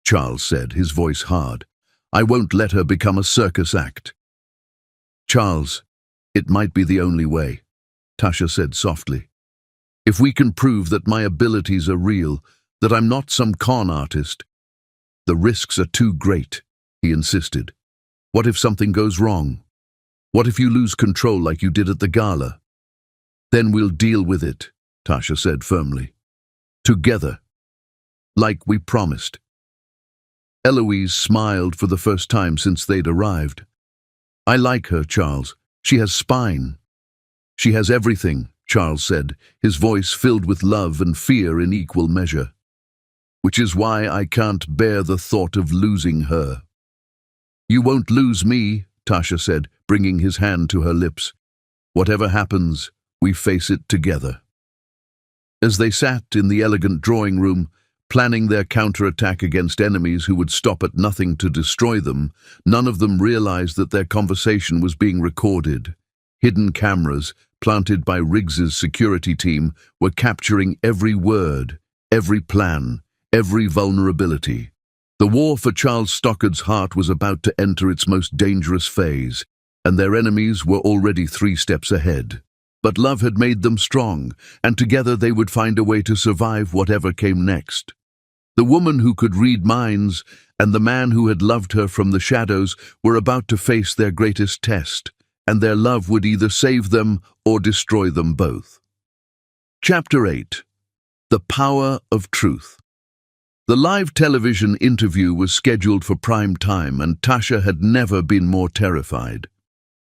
Charles said, his voice hard. I won't let her become a circus act. Charles, it might be the only way, Tasha said softly. If we can prove that my abilities are real, that I'm not some con artist. The risks are too great, he insisted. What if something goes wrong? What if you lose control like you did at the gala? Then we'll deal with it, Tasha said firmly. Together. Like we promised. Eloise smiled for the first time since they'd arrived. I like her, Charles. She has spine. She has everything, Charles said, his voice filled with love and fear in equal measure. Which is why I can't bear the thought of losing her. You won't lose me, Tasha said, bringing his hand to her lips. Whatever happens, we face it together. As they sat in the elegant drawing room, planning their counterattack against enemies who would stop at nothing to destroy them, none of them realized that their conversation was being recorded. Hidden cameras, planted by Riggs's security team, were capturing every word, every plan, every vulnerability. The war for Charles Stockard's heart was about to enter its most dangerous phase, and their enemies were already 3 steps ahead. But love had made them strong, and together they would find a way to survive whatever came next. The woman who could read minds and the man who had loved her from the shadows were about to face their greatest test, and their love would either save them or destroy them both. Chapter 8. The Power of Truth. The live television interview was scheduled for prime time, and Tasha had never been more terrified.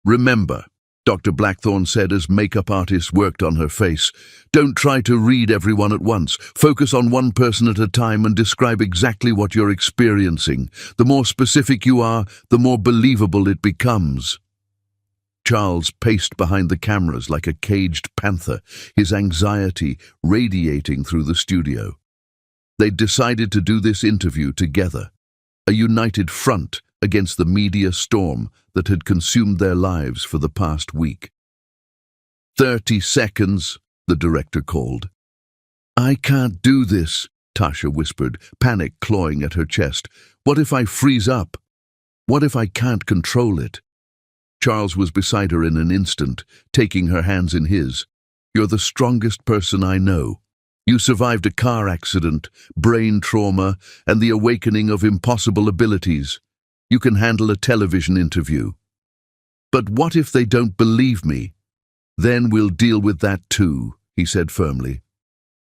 Remember, Dr. Blackthorne said as makeup artists worked on her face, don't try to read everyone at once. Focus on one person at a time and describe exactly what you're experiencing. The more specific you are, the more believable it becomes. Charles paced behind the cameras like a caged panther, his anxiety radiating through the studio. They'd decided to do this interview together, a united front against the media storm that had consumed their lives for the past week. 30 seconds, the director called. I can't do this, Tasha whispered, panic clawing at her chest. What if I freeze up? What if I can't control it? Charles was beside her in an instant, taking her hands in his. You're the strongest person I know. You survived a car accident, brain trauma, and the awakening of impossible abilities. You can handle a television interview. But what if they don't believe me? Then we'll deal with that too, he said firmly.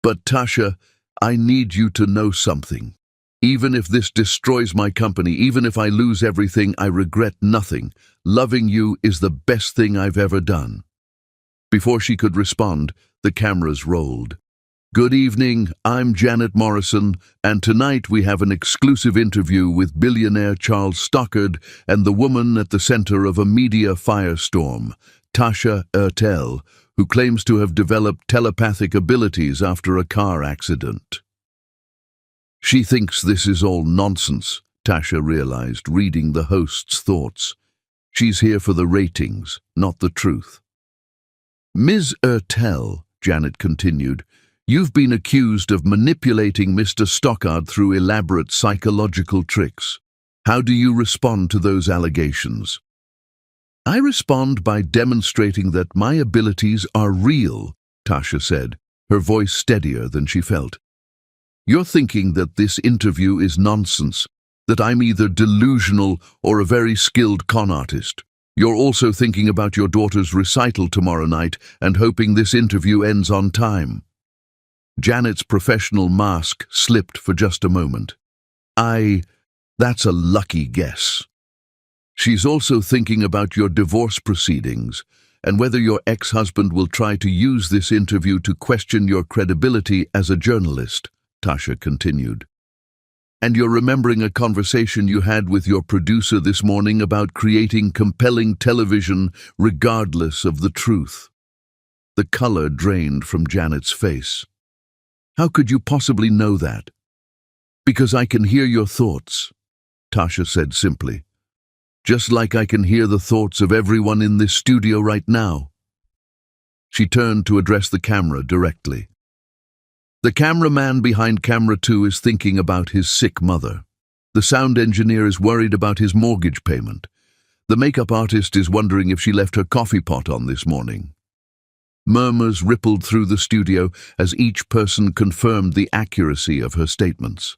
But Tasha, I need you to know something. Even if this destroys my company, even if I lose everything, I regret nothing. Loving you is the best thing I've ever done. Before she could respond, the cameras rolled. Good evening, I'm Janet Morrison, and tonight we have an exclusive interview with billionaire Charles Stockard and the woman at the center of a media firestorm, Tasha Ertel, who claims to have developed telepathic abilities after a car accident. She thinks this is all nonsense, Tasha realized, reading the host's thoughts. She's here for the ratings, not the truth. Ms. Ertel, Janet continued, you've been accused of manipulating Mr. Stockard through elaborate psychological tricks. How do you respond to those allegations? I respond by demonstrating that my abilities are real, Tasha said, her voice steadier than she felt. You're thinking that this interview is nonsense, that I'm either delusional or a very skilled con artist. You're also thinking about your daughter's recital tomorrow night and hoping this interview ends on time. Janet's professional mask slipped for just a moment. That's a lucky guess. She's also thinking about your divorce proceedings and whether your ex-husband will try to use this interview to question your credibility as a journalist, Tasha continued. And you're remembering a conversation you had with your producer this morning about creating compelling television regardless of the truth. The color drained from Janet's face. How could you possibly know that? Because I can hear your thoughts, Tasha said simply. Just like I can hear the thoughts of everyone in this studio right now. She turned to address the camera directly. The cameraman behind camera 2 is thinking about his sick mother. The sound engineer is worried about his mortgage payment. The makeup artist is wondering if she left her coffee pot on this morning. Murmurs rippled through the studio as each person confirmed the accuracy of her statements.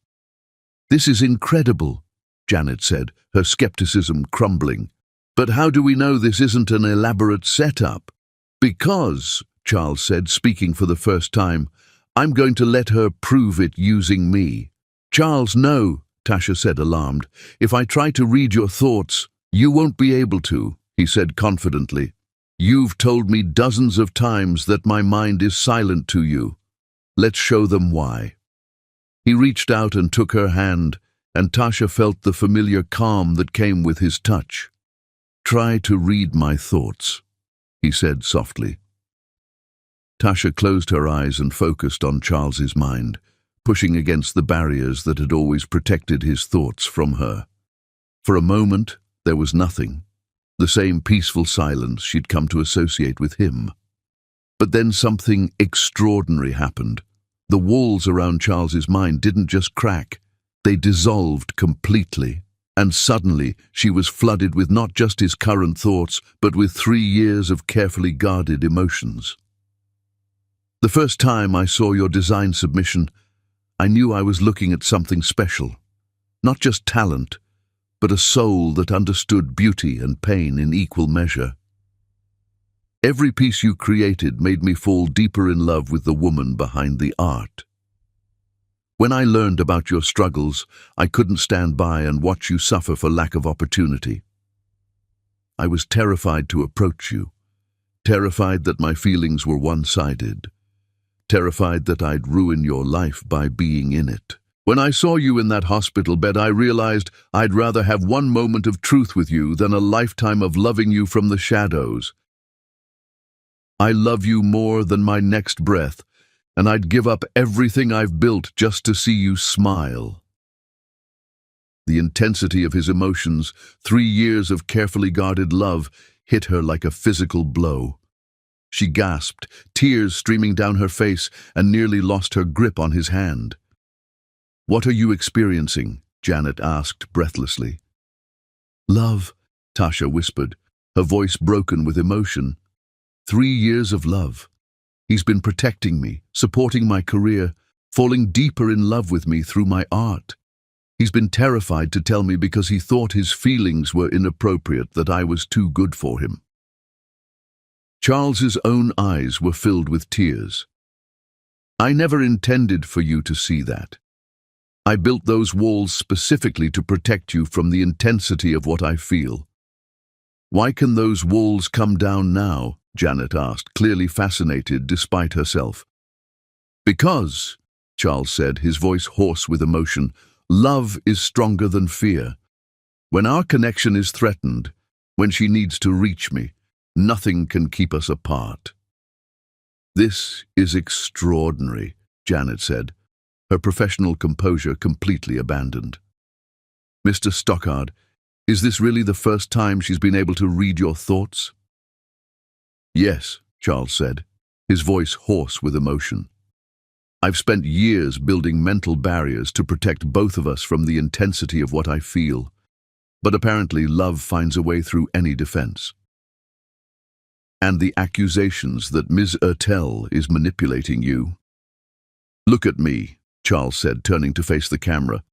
This is incredible, Janet said, her skepticism crumbling. But how do we know this isn't an elaborate setup? Because, Charles said, speaking for the first time, I'm going to let her prove it using me. Charles, no, Tasha said, alarmed. If I try to read your thoughts, you won't be able to, he said confidently. You've told me dozens of times that my mind is silent to you. Let's show them why. He reached out and took her hand, and Tasha felt the familiar calm that came with his touch. Try to read my thoughts, he said softly. Tasha closed her eyes and focused on Charles's mind, pushing against the barriers that had always protected his thoughts from her. For a moment, there was nothing, the same peaceful silence she'd come to associate with him. But then something extraordinary happened. The walls around Charles's mind didn't just crack, they dissolved completely. And suddenly, she was flooded with not just his current thoughts, but with 3 years of carefully guarded emotions. The first time I saw your design submission, I knew I was looking at something special. Not just talent, but a soul that understood beauty and pain in equal measure. Every piece you created made me fall deeper in love with the woman behind the art. When I learned about your struggles, I couldn't stand by and watch you suffer for lack of opportunity. I was terrified to approach you, terrified that my feelings were one-sided, terrified that I'd ruin your life by being in it. When I saw you in that hospital bed, I realized I'd rather have one moment of truth with you than a lifetime of loving you from the shadows. I love you more than my next breath, and I'd give up everything I've built just to see you smile. The intensity of his emotions, 3 years of carefully guarded love, hit her like a physical blow. She gasped, tears streaming down her face, and nearly lost her grip on his hand. What are you experiencing? Janet asked breathlessly. Love, Tasha whispered, her voice broken with emotion. 3 years of love. He's been protecting me, supporting my career, falling deeper in love with me through my art. He's been terrified to tell me because he thought his feelings were inappropriate, that I was too good for him. Charles's own eyes were filled with tears. I never intended for you to see that. I built those walls specifically to protect you from the intensity of what I feel. Why can those walls come down now? Janet asked, clearly fascinated despite herself. Because, Charles said, his voice hoarse with emotion, love is stronger than fear. When our connection is threatened, when she needs to reach me, nothing can keep us apart. This is extraordinary, Janet said, her professional composure completely abandoned. Mr. Stockard, is this really the first time she's been able to read your thoughts? Yes, Charles said, his voice hoarse with emotion. I've spent years building mental barriers to protect both of us from the intensity of what I feel, but apparently love finds a way through any defense. And the accusations that Ms. Ertel is manipulating you? Look at me, Charles said, turning to face the camera.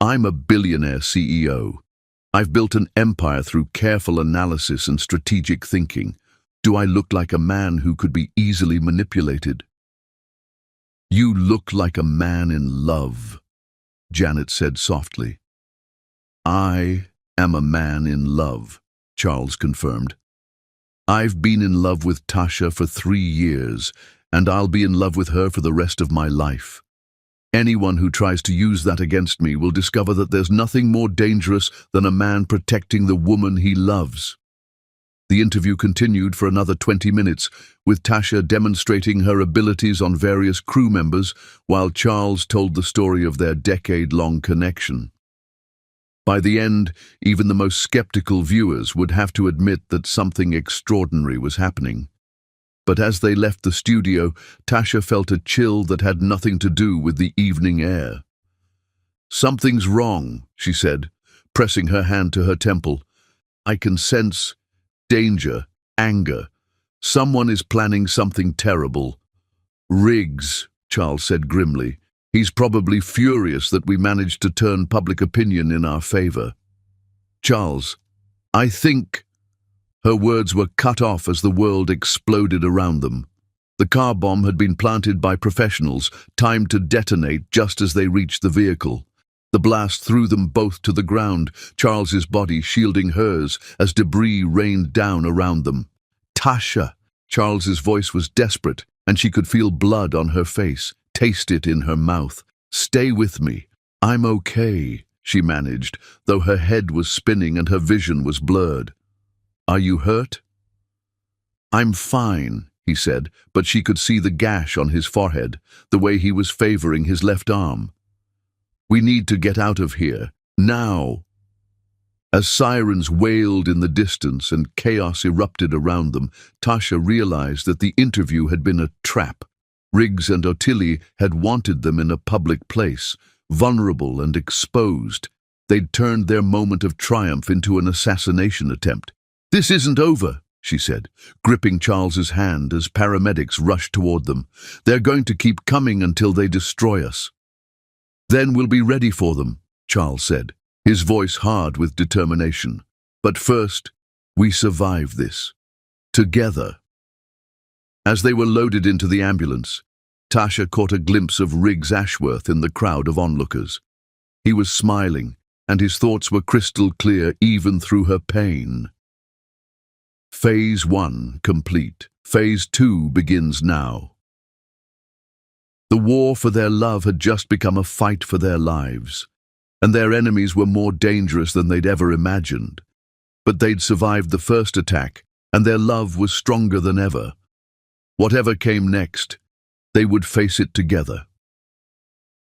I'm a billionaire CEO. I've built an empire through careful analysis and strategic thinking. Do I look like a man who could be easily manipulated? You look like a man in love, Janet said softly. I am a man in love, Charles confirmed. I've been in love with Tasha for 3 years, and I'll be in love with her for the rest of my life. Anyone who tries to use that against me will discover that there's nothing more dangerous than a man protecting the woman he loves. The interview continued for another 20 minutes, with Tasha demonstrating her abilities on various crew members while Charles told the story of their decade-long connection. By the end, even the most skeptical viewers would have to admit that something extraordinary was happening. But as they left the studio, Tasha felt a chill that had nothing to do with the evening air. Something's wrong, she said, pressing her hand to her temple. I can sense danger, anger. Someone is planning something terrible. Riggs, Charles said grimly. He's probably furious that we managed to turn public opinion in our favor. Charles, I think... Her words were cut off as the world exploded around them. The car bomb had been planted by professionals, timed to detonate just as they reached the vehicle. The blast threw them both to the ground, Charles's body shielding hers as debris rained down around them. Tasha! Charles's voice was desperate, and she could feel blood on her face, taste it in her mouth. Stay with me. I'm okay, she managed, though her head was spinning and her vision was blurred. Are you hurt? I'm fine, he said, but she could see the gash on his forehead, the way he was favoring his left arm. We need to get out of here, now. As sirens wailed in the distance and chaos erupted around them, Tasha realized that the interview had been a trap. Riggs and Ottilie had wanted them in a public place, vulnerable and exposed. They'd turned their moment of triumph into an assassination attempt. This isn't over, she said, gripping Charles's hand as paramedics rushed toward them. They're going to keep coming until they destroy us. Then we'll be ready for them, Charles said, his voice hard with determination. But first, we survive this. Together. As they were loaded into the ambulance, Tasha caught a glimpse of Riggs Ashworth in the crowd of onlookers. He was smiling, and his thoughts were crystal clear even through her pain. Phase 1 complete. Phase 2 begins now. The war for their love had just become a fight for their lives, and their enemies were more dangerous than they'd ever imagined. But they'd survived the first attack, and their love was stronger than ever. Whatever came next, they would face it together.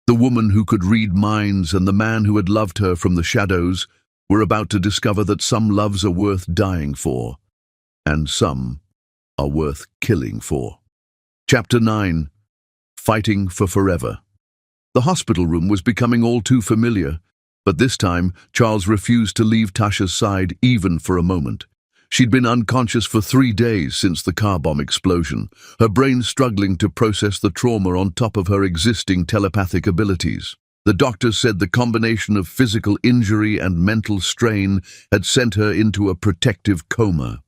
The woman who could read minds and the man who had loved her from the shadows were about to discover that some loves are worth dying for, and some are worth killing for. Chapter 9. Fighting for Forever. The hospital room was becoming all too familiar, but this time Charles refused to leave Tasha's side even for a moment. She'd been unconscious for 3 days since the car bomb explosion, her brain struggling to process the trauma on top of her existing telepathic abilities. The doctors said the combination of physical injury and mental strain had sent her into a protective coma.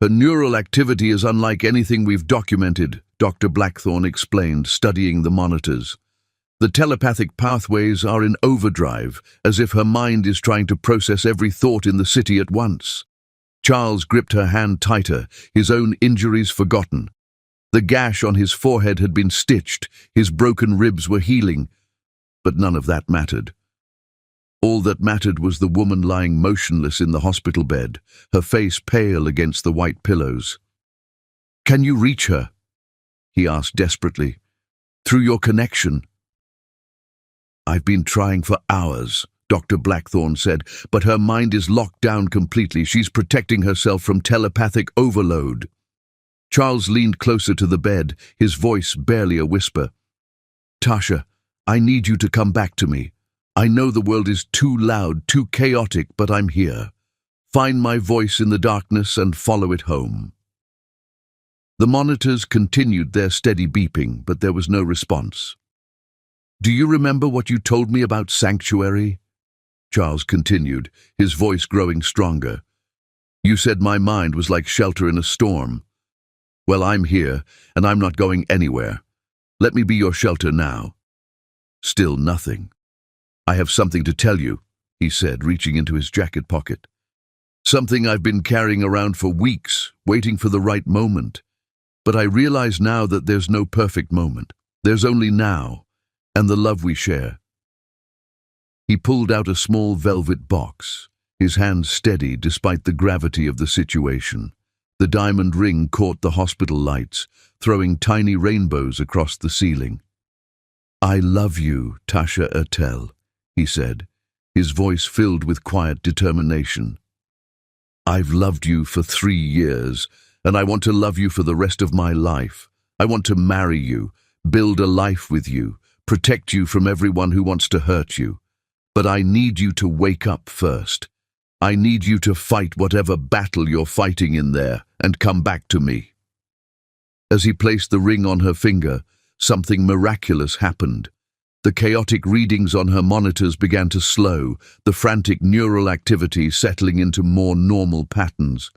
Her neural activity is unlike anything we've documented, Dr. Blackthorne explained, studying the monitors. The telepathic pathways are in overdrive, as if her mind is trying to process every thought in the city at once. Charles gripped her hand tighter, his own injuries forgotten. The gash on his forehead had been stitched, his broken ribs were healing, but none of that mattered. All that mattered was the woman lying motionless in the hospital bed, her face pale against the white pillows. "Can you reach her?" he asked desperately. "Through your connection?" "I've been trying for hours," Dr. Blackthorne said, "but her mind is locked down completely. She's protecting herself from telepathic overload." Charles leaned closer to the bed, his voice barely a whisper. "Tasha, I need you to come back to me. I know the world is too loud, too chaotic, but I'm here. Find my voice in the darkness and follow it home." The monitors continued their steady beeping, but there was no response. "Do you remember what you told me about Sanctuary?" Charles continued, his voice growing stronger. "You said my mind was like shelter in a storm. Well, I'm here, and I'm not going anywhere. Let me be your shelter now." Still nothing. "I have something to tell you," he said, reaching into his jacket pocket. "Something I've been carrying around for weeks, waiting for the right moment. But I realize now that there's no perfect moment. There's only now, and the love we share." He pulled out a small velvet box, his hand steady despite the gravity of the situation. The diamond ring caught the hospital lights, throwing tiny rainbows across the ceiling. "I love you, Tasha Ertel," he said, his voice filled with quiet determination. "I've loved you for 3 years, and I want to love you for the rest of my life. I want to marry you, build a life with you, protect you from everyone who wants to hurt you. But I need you to wake up first. I need you to fight whatever battle you're fighting in there and come back to me." As he placed the ring on her finger, something miraculous happened. The chaotic readings on her monitors began to slow, the frantic neural activity settling into more normal patterns.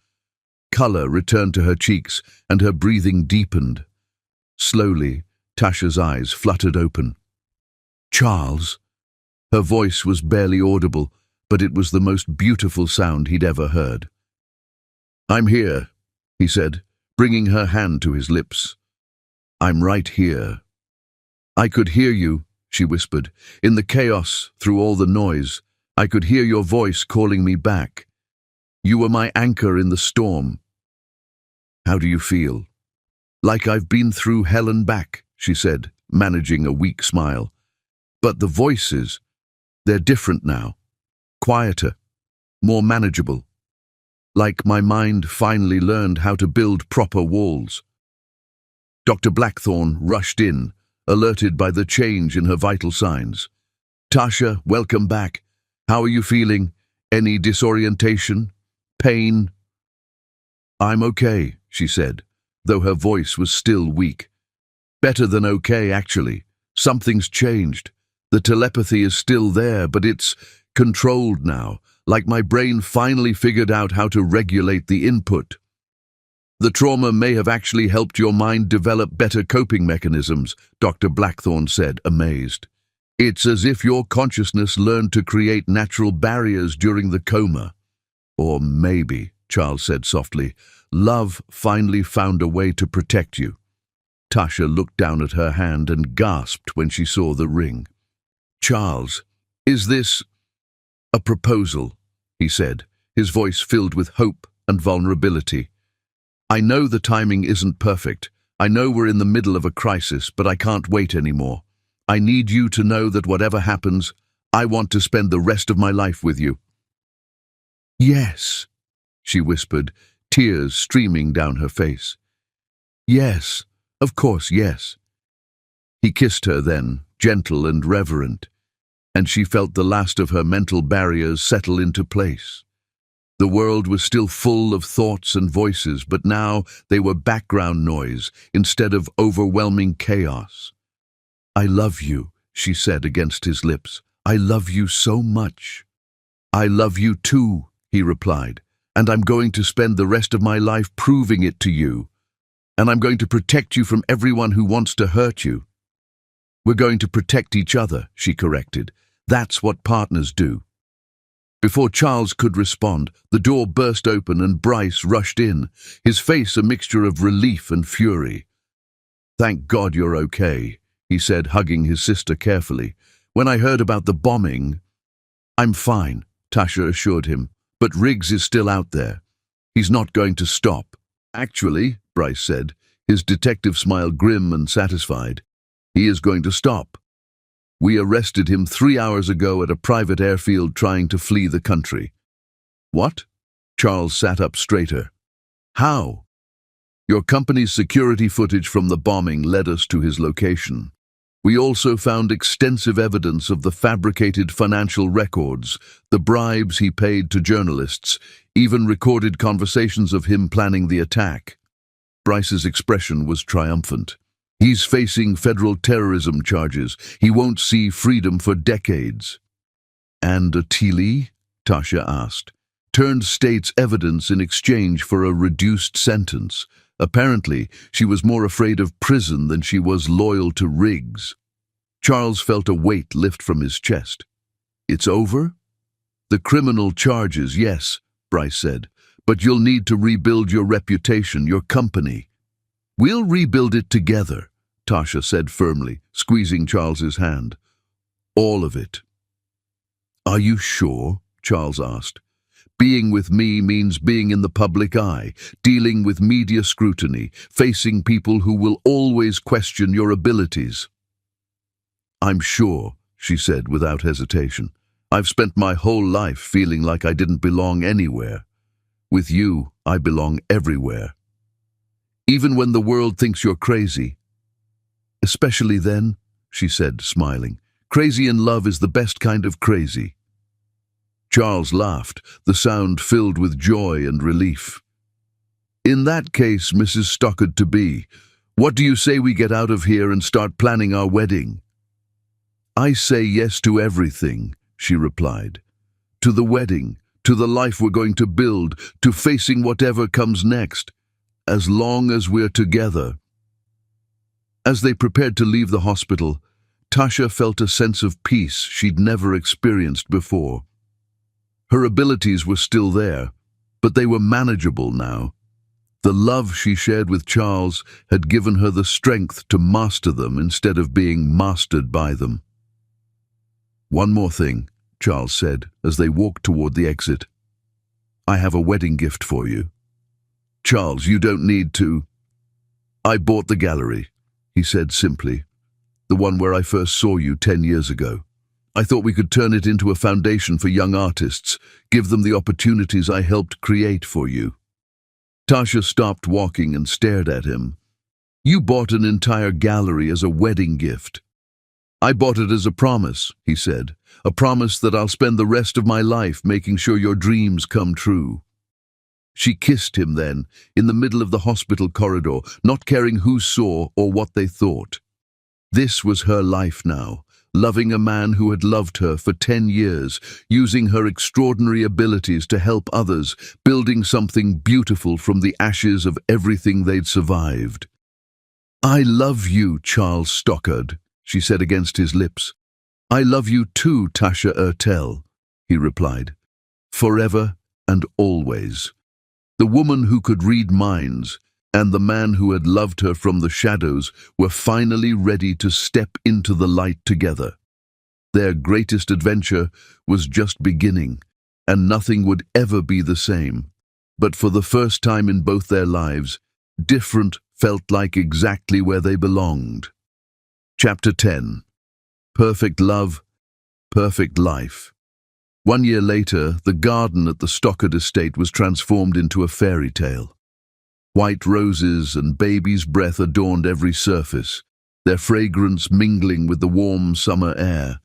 Color returned to her cheeks and her breathing deepened. Slowly, Tasha's eyes fluttered open. "Charles?" Her voice was barely audible, but it was the most beautiful sound he'd ever heard. "I'm here," he said, bringing her hand to his lips. "I'm right here." "I could hear you," she whispered. "In the chaos, through all the noise, I could hear your voice calling me back. You were my anchor in the storm." "How do you feel?" "Like I've been through hell and back," she said, managing a weak smile. "But the voices, they're different now. Quieter, more manageable. Like my mind finally learned how to build proper walls." Dr. Blackthorne rushed in, alerted by the change in her vital signs. "Tasha, welcome back. How are you feeling? Any disorientation? Pain?" "I'm okay," she said, though her voice was still weak. "Better than okay, actually. Something's changed. The telepathy is still there, but it's controlled now, like my brain finally figured out how to regulate the input. The trauma may have actually helped your mind develop better coping mechanisms," Dr. Blackthorne said, amazed. "It's as if your consciousness learned to create natural barriers during the coma. Or maybe," Charles said softly, "love finally found a way to protect you." Tasha looked down at her hand and gasped when she saw the ring. "Charles, is this a proposal?" he said, his voice filled with hope and vulnerability. "I know the timing isn't perfect. I know we're in the middle of a crisis, but I can't wait anymore. I need you to know that whatever happens, I want to spend the rest of my life with you." "Yes," she whispered, tears streaming down her face. "Yes, of course, yes." He kissed her then, gentle and reverent, and she felt the last of her mental barriers settle into place. The world was still full of thoughts and voices, but now they were background noise instead of overwhelming chaos. "I love you," she said against his lips. "I love you so much." "I love you too," he replied, "and I'm going to spend the rest of my life proving it to you. And I'm going to protect you from everyone who wants to hurt you." "We're going to protect each other," she corrected. "That's what partners do." Before Charles could respond, the door burst open and Bryce rushed in, his face a mixture of relief and fury. "Thank God you're okay," he said, hugging his sister carefully. "When I heard about the bombing—" "I'm fine," Tasha assured him, "but Riggs is still out there. He's not going to stop." "Actually," Bryce said, his detective smile grim and satisfied, "he is going to stop. We arrested him 3 hours ago at a private airfield trying to flee the country." "What?" Charles sat up straighter. "How?" "Your company's security footage from the bombing led us to his location. We also found extensive evidence of the fabricated financial records, the bribes he paid to journalists, even recorded conversations of him planning the attack." Bryce's expression was triumphant. "He's facing federal terrorism charges. He won't see freedom for decades." "And Attili?" Tasha asked. "Turned state's evidence in exchange for a reduced sentence. Apparently, she was more afraid of prison than she was loyal to Riggs." Charles felt a weight lift from his chest. "It's over?" "The criminal charges, yes," Bryce said. "But you'll need to rebuild your reputation, your company." "We'll rebuild it together," Tasha said firmly, squeezing Charles's hand. "All of it." "Are you sure?" Charles asked. "Being with me means being in the public eye, dealing with media scrutiny, facing people who will always question your abilities." "I'm sure," she said without hesitation. "I've spent my whole life feeling like I didn't belong anywhere. With you, I belong everywhere. Even when the world thinks you're crazy." "Especially then," she said, smiling. "Crazy in love is the best kind of crazy." Charles laughed, the sound filled with joy and relief. "In that case, Mrs. Stockard-to-be, what do you say we get out of here and start planning our wedding?" "I say yes to everything," she replied. "To the wedding, to the life we're going to build, to facing whatever comes next, as long as we're together." As they prepared to leave the hospital, Tasha felt a sense of peace she'd never experienced before. Her abilities were still there, but they were manageable now. The love she shared with Charles had given her the strength to master them instead of being mastered by them. "One more thing," Charles said as they walked toward the exit. "I have a wedding gift for you." "Charles, you don't need to." "I bought the gallery," he said simply. "The one where I first saw you 10 years ago. I thought we could turn it into a foundation for young artists, give them the opportunities I helped create for you." Tasha stopped walking and stared at him. "You bought an entire gallery as a wedding gift." "I bought it as a promise," he said. "A promise that I'll spend the rest of my life making sure your dreams come true." She kissed him then, in the middle of the hospital corridor, not caring who saw or what they thought. This was her life now, loving a man who had loved her for 10 years, using her extraordinary abilities to help others, building something beautiful from the ashes of everything they'd survived. "I love you, Charles Stockard," she said against his lips. "I love you too, Tasha Ertel," he replied. "Forever and always." The woman who could read minds and the man who had loved her from the shadows were finally ready to step into the light together. Their greatest adventure was just beginning, and nothing would ever be the same. But for the first time in both their lives, different felt like exactly where they belonged. Chapter 10. Perfect Love, Perfect Life. 1 year later, the garden at the Stockard estate was transformed into a fairy tale. White roses and baby's breath adorned every surface. their fragrance mingling with the warm summer air.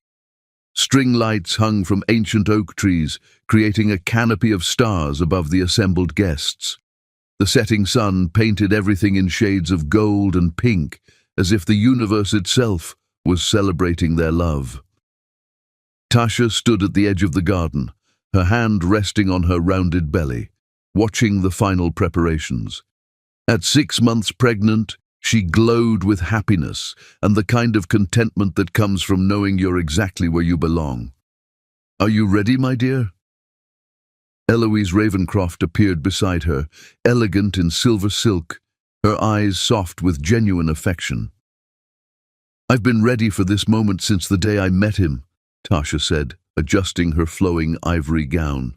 String lights hung from ancient oak trees, creating a canopy of stars above the assembled guests. The setting sun painted everything in shades of gold and pink, as if the universe itself was celebrating their love. Tasha stood at the edge of the garden, her hand resting on her rounded belly, watching the final preparations. At 6 months pregnant, she glowed with happiness and the kind of contentment that comes from knowing you're exactly where you belong. "Are you ready, my dear?" Eloise Ravencroft appeared beside her, elegant in silver silk, her eyes soft with genuine affection. "I've been ready for this moment since the day I met him," Tasha said, adjusting her flowing ivory gown.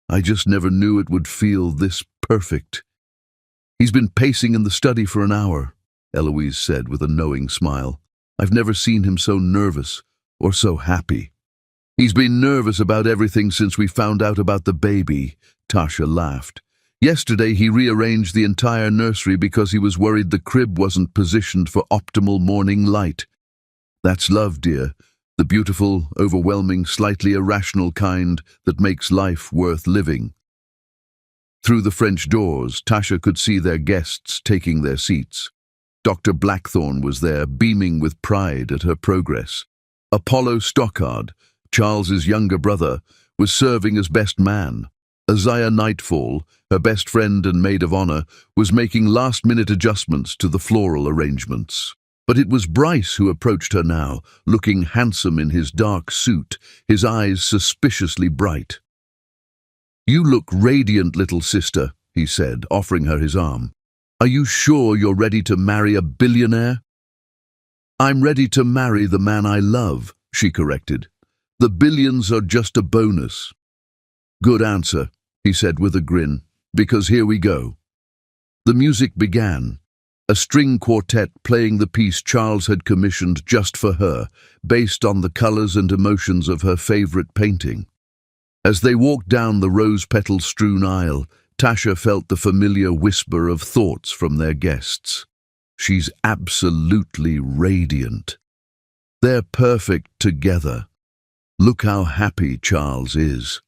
"I just never knew it would feel this perfect." "He's been pacing in the study for an hour," Eloise said with a knowing smile. "I've never seen him so nervous or so happy." "He's been nervous about everything since we found out about the baby," Tasha laughed. "Yesterday he rearranged the entire nursery because he was worried the crib wasn't positioned for optimal morning light. That's love, dear, the beautiful, overwhelming, slightly irrational kind that makes life worth living." Through the French doors, Tasha could see their guests taking their seats. Dr. Blackthorne was there, beaming with pride at her progress. Apollo Stockard, Charles's younger brother, was serving as best man. Isaiah Nightfall, her best friend and maid of honor, was making last-minute adjustments to the floral arrangements. But it was Bryce who approached her now, looking handsome in his dark suit, his eyes suspiciously bright. "You look radiant, little sister," he said, offering her his arm. "Are you sure you're ready to marry a billionaire?" "I'm ready to marry the man I love," she corrected. "The billions are just a bonus." "Good answer," he said with a grin, "because here we go." The music began, a string quartet playing the piece Charles had commissioned just for her, based on the colors and emotions of her favorite painting. As they walked down the rose-petal-strewn aisle, Tasha felt the familiar whisper of thoughts from their guests. "She's absolutely radiant. They're perfect together. Look how happy Charles is.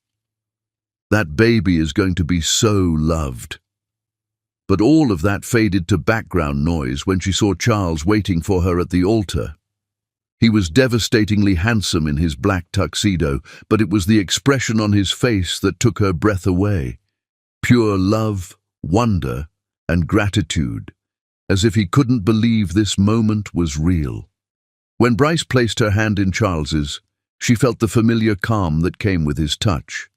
That baby is going to be so loved." But all of that faded to background noise when she saw Charles waiting for her at the altar. He was devastatingly handsome in his black tuxedo, but it was the expression on his face that took her breath away. Pure love, wonder, and gratitude, as if he couldn't believe this moment was real. When Bryce placed her hand in Charles's, she felt the familiar calm that came with his touch.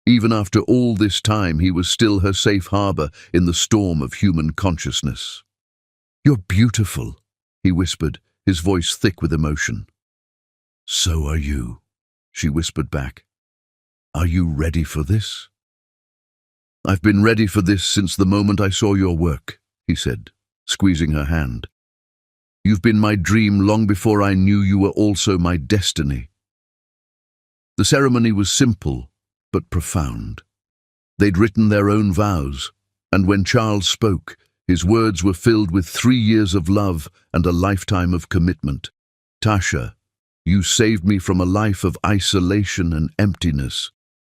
Even after all this time, he was still her safe harbor in the storm of human consciousness. "You're beautiful," he whispered, his voice thick with emotion. "So are you," she whispered back. "Are you ready for this?" "I've been ready for this since the moment I saw your work," he said, squeezing her hand. "You've been my dream long before I knew you were also my destiny." The ceremony was simple, but profound. They'd written their own vows, and when Charles spoke, his words were filled with 3 years of love and a lifetime of commitment. "Tasha, you saved me from a life of isolation and emptiness.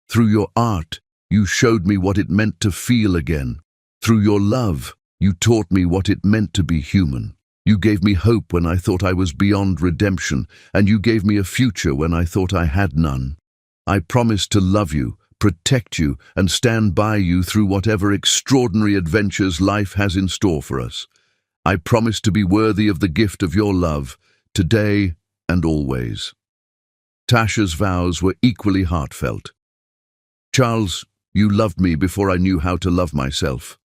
Through your art, you showed me what it meant to feel again. Through your love, you taught me what it meant to be human. You gave me hope when I thought I was beyond redemption, and you gave me a future when I thought I had none. I promise to love you, protect you, and stand by you through whatever extraordinary adventures life has in store for us. I promise to be worthy of the gift of your love, today and always." Tasha's vows were equally heartfelt. "Charles, you loved me before I knew how to love myself.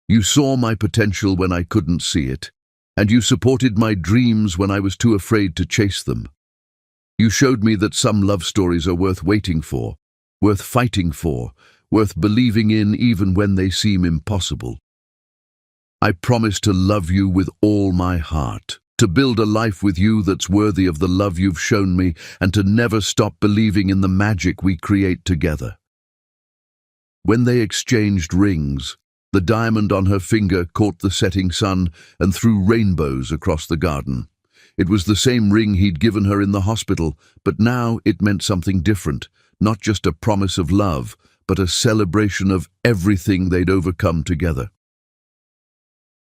You saw my potential when I couldn't see it, and you supported my dreams when I was too afraid to chase them. You showed me that some love stories are worth waiting for, worth fighting for, worth believing in even when they seem impossible. I promise to love you with all my heart, to build a life with you that's worthy of the love you've shown me, and to never stop believing in the magic we create together." When they exchanged rings, the diamond on her finger caught the setting sun and threw rainbows across the garden. It was the same ring he'd given her in the hospital, but now it meant something different, not just a promise of love, but a celebration of everything they'd overcome together.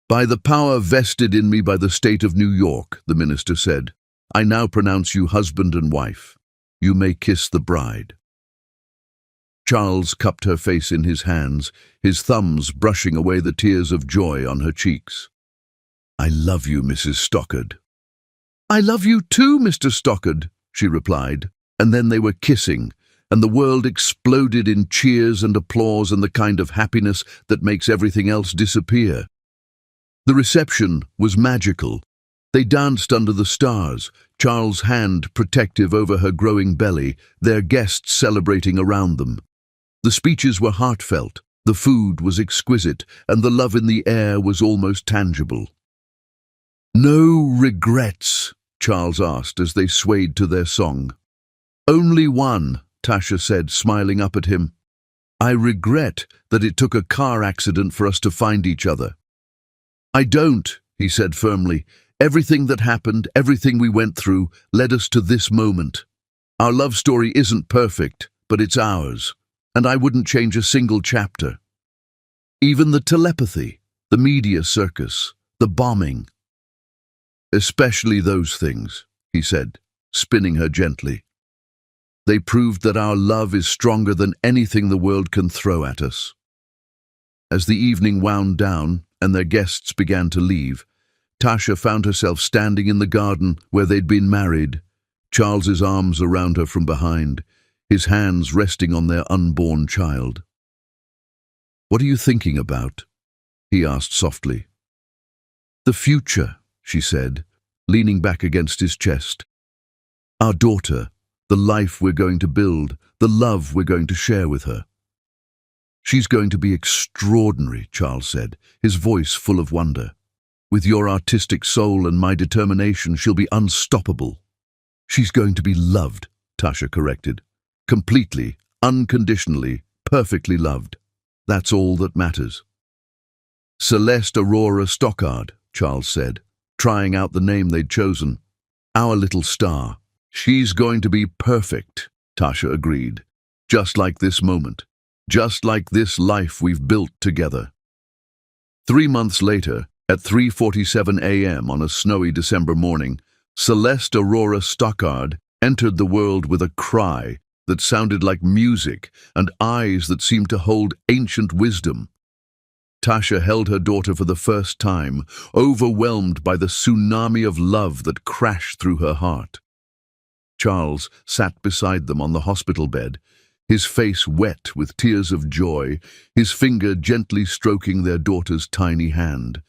"By the power vested in me by the state of New York," the minister said, "I now pronounce you husband and wife. You may kiss the bride." Charles cupped her face in his hands, his thumbs brushing away the tears of joy on her cheeks. "I love you, Mrs. Stockard." "I love you too, Mr. Stockard," she replied, and then they were kissing, and the world exploded in cheers and applause and the kind of happiness that makes everything else disappear. The reception was magical. They danced under the stars, Charles' hand protective over her growing belly, their guests celebrating around them. The speeches were heartfelt, the food was exquisite, and the love in the air was almost tangible. "No regrets?" Charles asked as they swayed to their song. "Only one," Tasha said, smiling up at him. "I regret that it took a car accident for us to find each other." "I don't," he said firmly. "Everything that happened, everything we went through, led us to this moment. Our love story isn't perfect, but it's ours, and I wouldn't change a single chapter. Even the telepathy, the media circus, the bombing. Especially those things," he said, spinning her gently. "They proved that our love is stronger than anything the world can throw at us." As the evening wound down and their guests began to leave, Tasha found herself standing in the garden where they'd been married, Charles's arms around her from behind, his hands resting on their unborn child. "What are you thinking about?" he asked softly. "The future," she said, leaning back against his chest. "Our daughter, the life we're going to build, the love we're going to share with her." "She's going to be extraordinary," Charles said, his voice full of wonder. "With your artistic soul and my determination, she'll be unstoppable." "She's going to be loved," Tasha corrected. "Completely, unconditionally, perfectly loved. That's all that matters." "Celeste Aurora Stockard," Charles said, trying out the name they'd chosen. "Our little star." "She's going to be perfect," Tasha agreed. "Just like this moment. Just like this life we've built together." 3 months later, at 3:47 a.m. on a snowy December morning, Celeste Aurora Stockard entered the world with a cry that sounded like music and eyes that seemed to hold ancient wisdom. Tasha held her daughter for the first time, overwhelmed by the tsunami of love that crashed through her heart. Charles sat beside them on the hospital bed, his face wet with tears of joy, his finger gently stroking their daughter's tiny hand.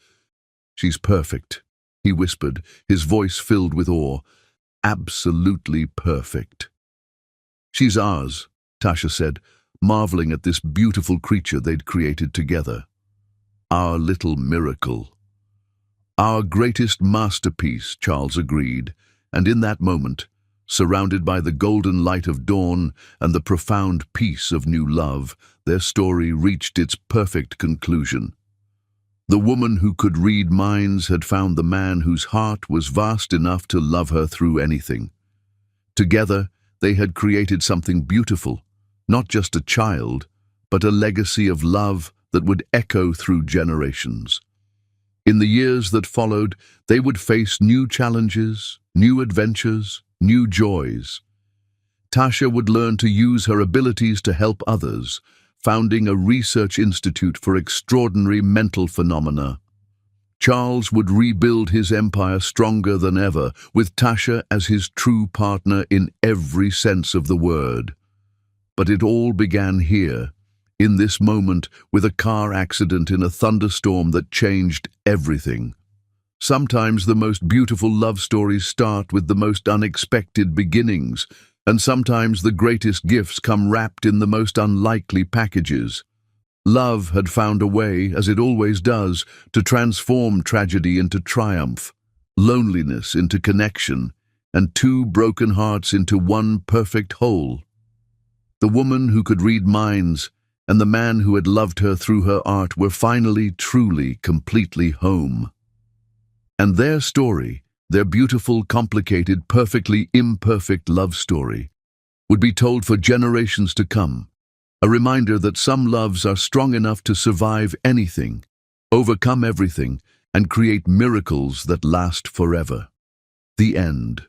"She's perfect," he whispered, his voice filled with awe. "Absolutely perfect." "She's ours," Tasha said, marveling at this beautiful creature they'd created together. "Our little miracle." "Our greatest masterpiece," Charles agreed, and in that moment, surrounded by the golden light of dawn and the profound peace of new love, their story reached its perfect conclusion. The woman who could read minds had found the man whose heart was vast enough to love her through anything. Together, they had created something beautiful, not just a child, but a legacy of love that would echo through generations. In the years that followed, they would face new challenges, new adventures, new joys. Tasha would learn to use her abilities to help others, founding a research institute for extraordinary mental phenomena. Charles would rebuild his empire stronger than ever, with Tasha as his true partner in every sense of the word. But it all began here, in this moment, with a car accident in a thunderstorm that changed everything. Sometimes the most beautiful love stories start with the most unexpected beginnings, and sometimes the greatest gifts come wrapped in the most unlikely packages. Love had found a way, as it always does, to transform tragedy into triumph, loneliness into connection, and two broken hearts into one perfect whole. The woman who could read minds and the man who had loved her through her art were finally, truly, completely home. And their story, Their beautiful, complicated, perfectly imperfect love story would be told for generations to come, a reminder that some loves are strong enough to survive anything, overcome everything, and create miracles that last forever. The end.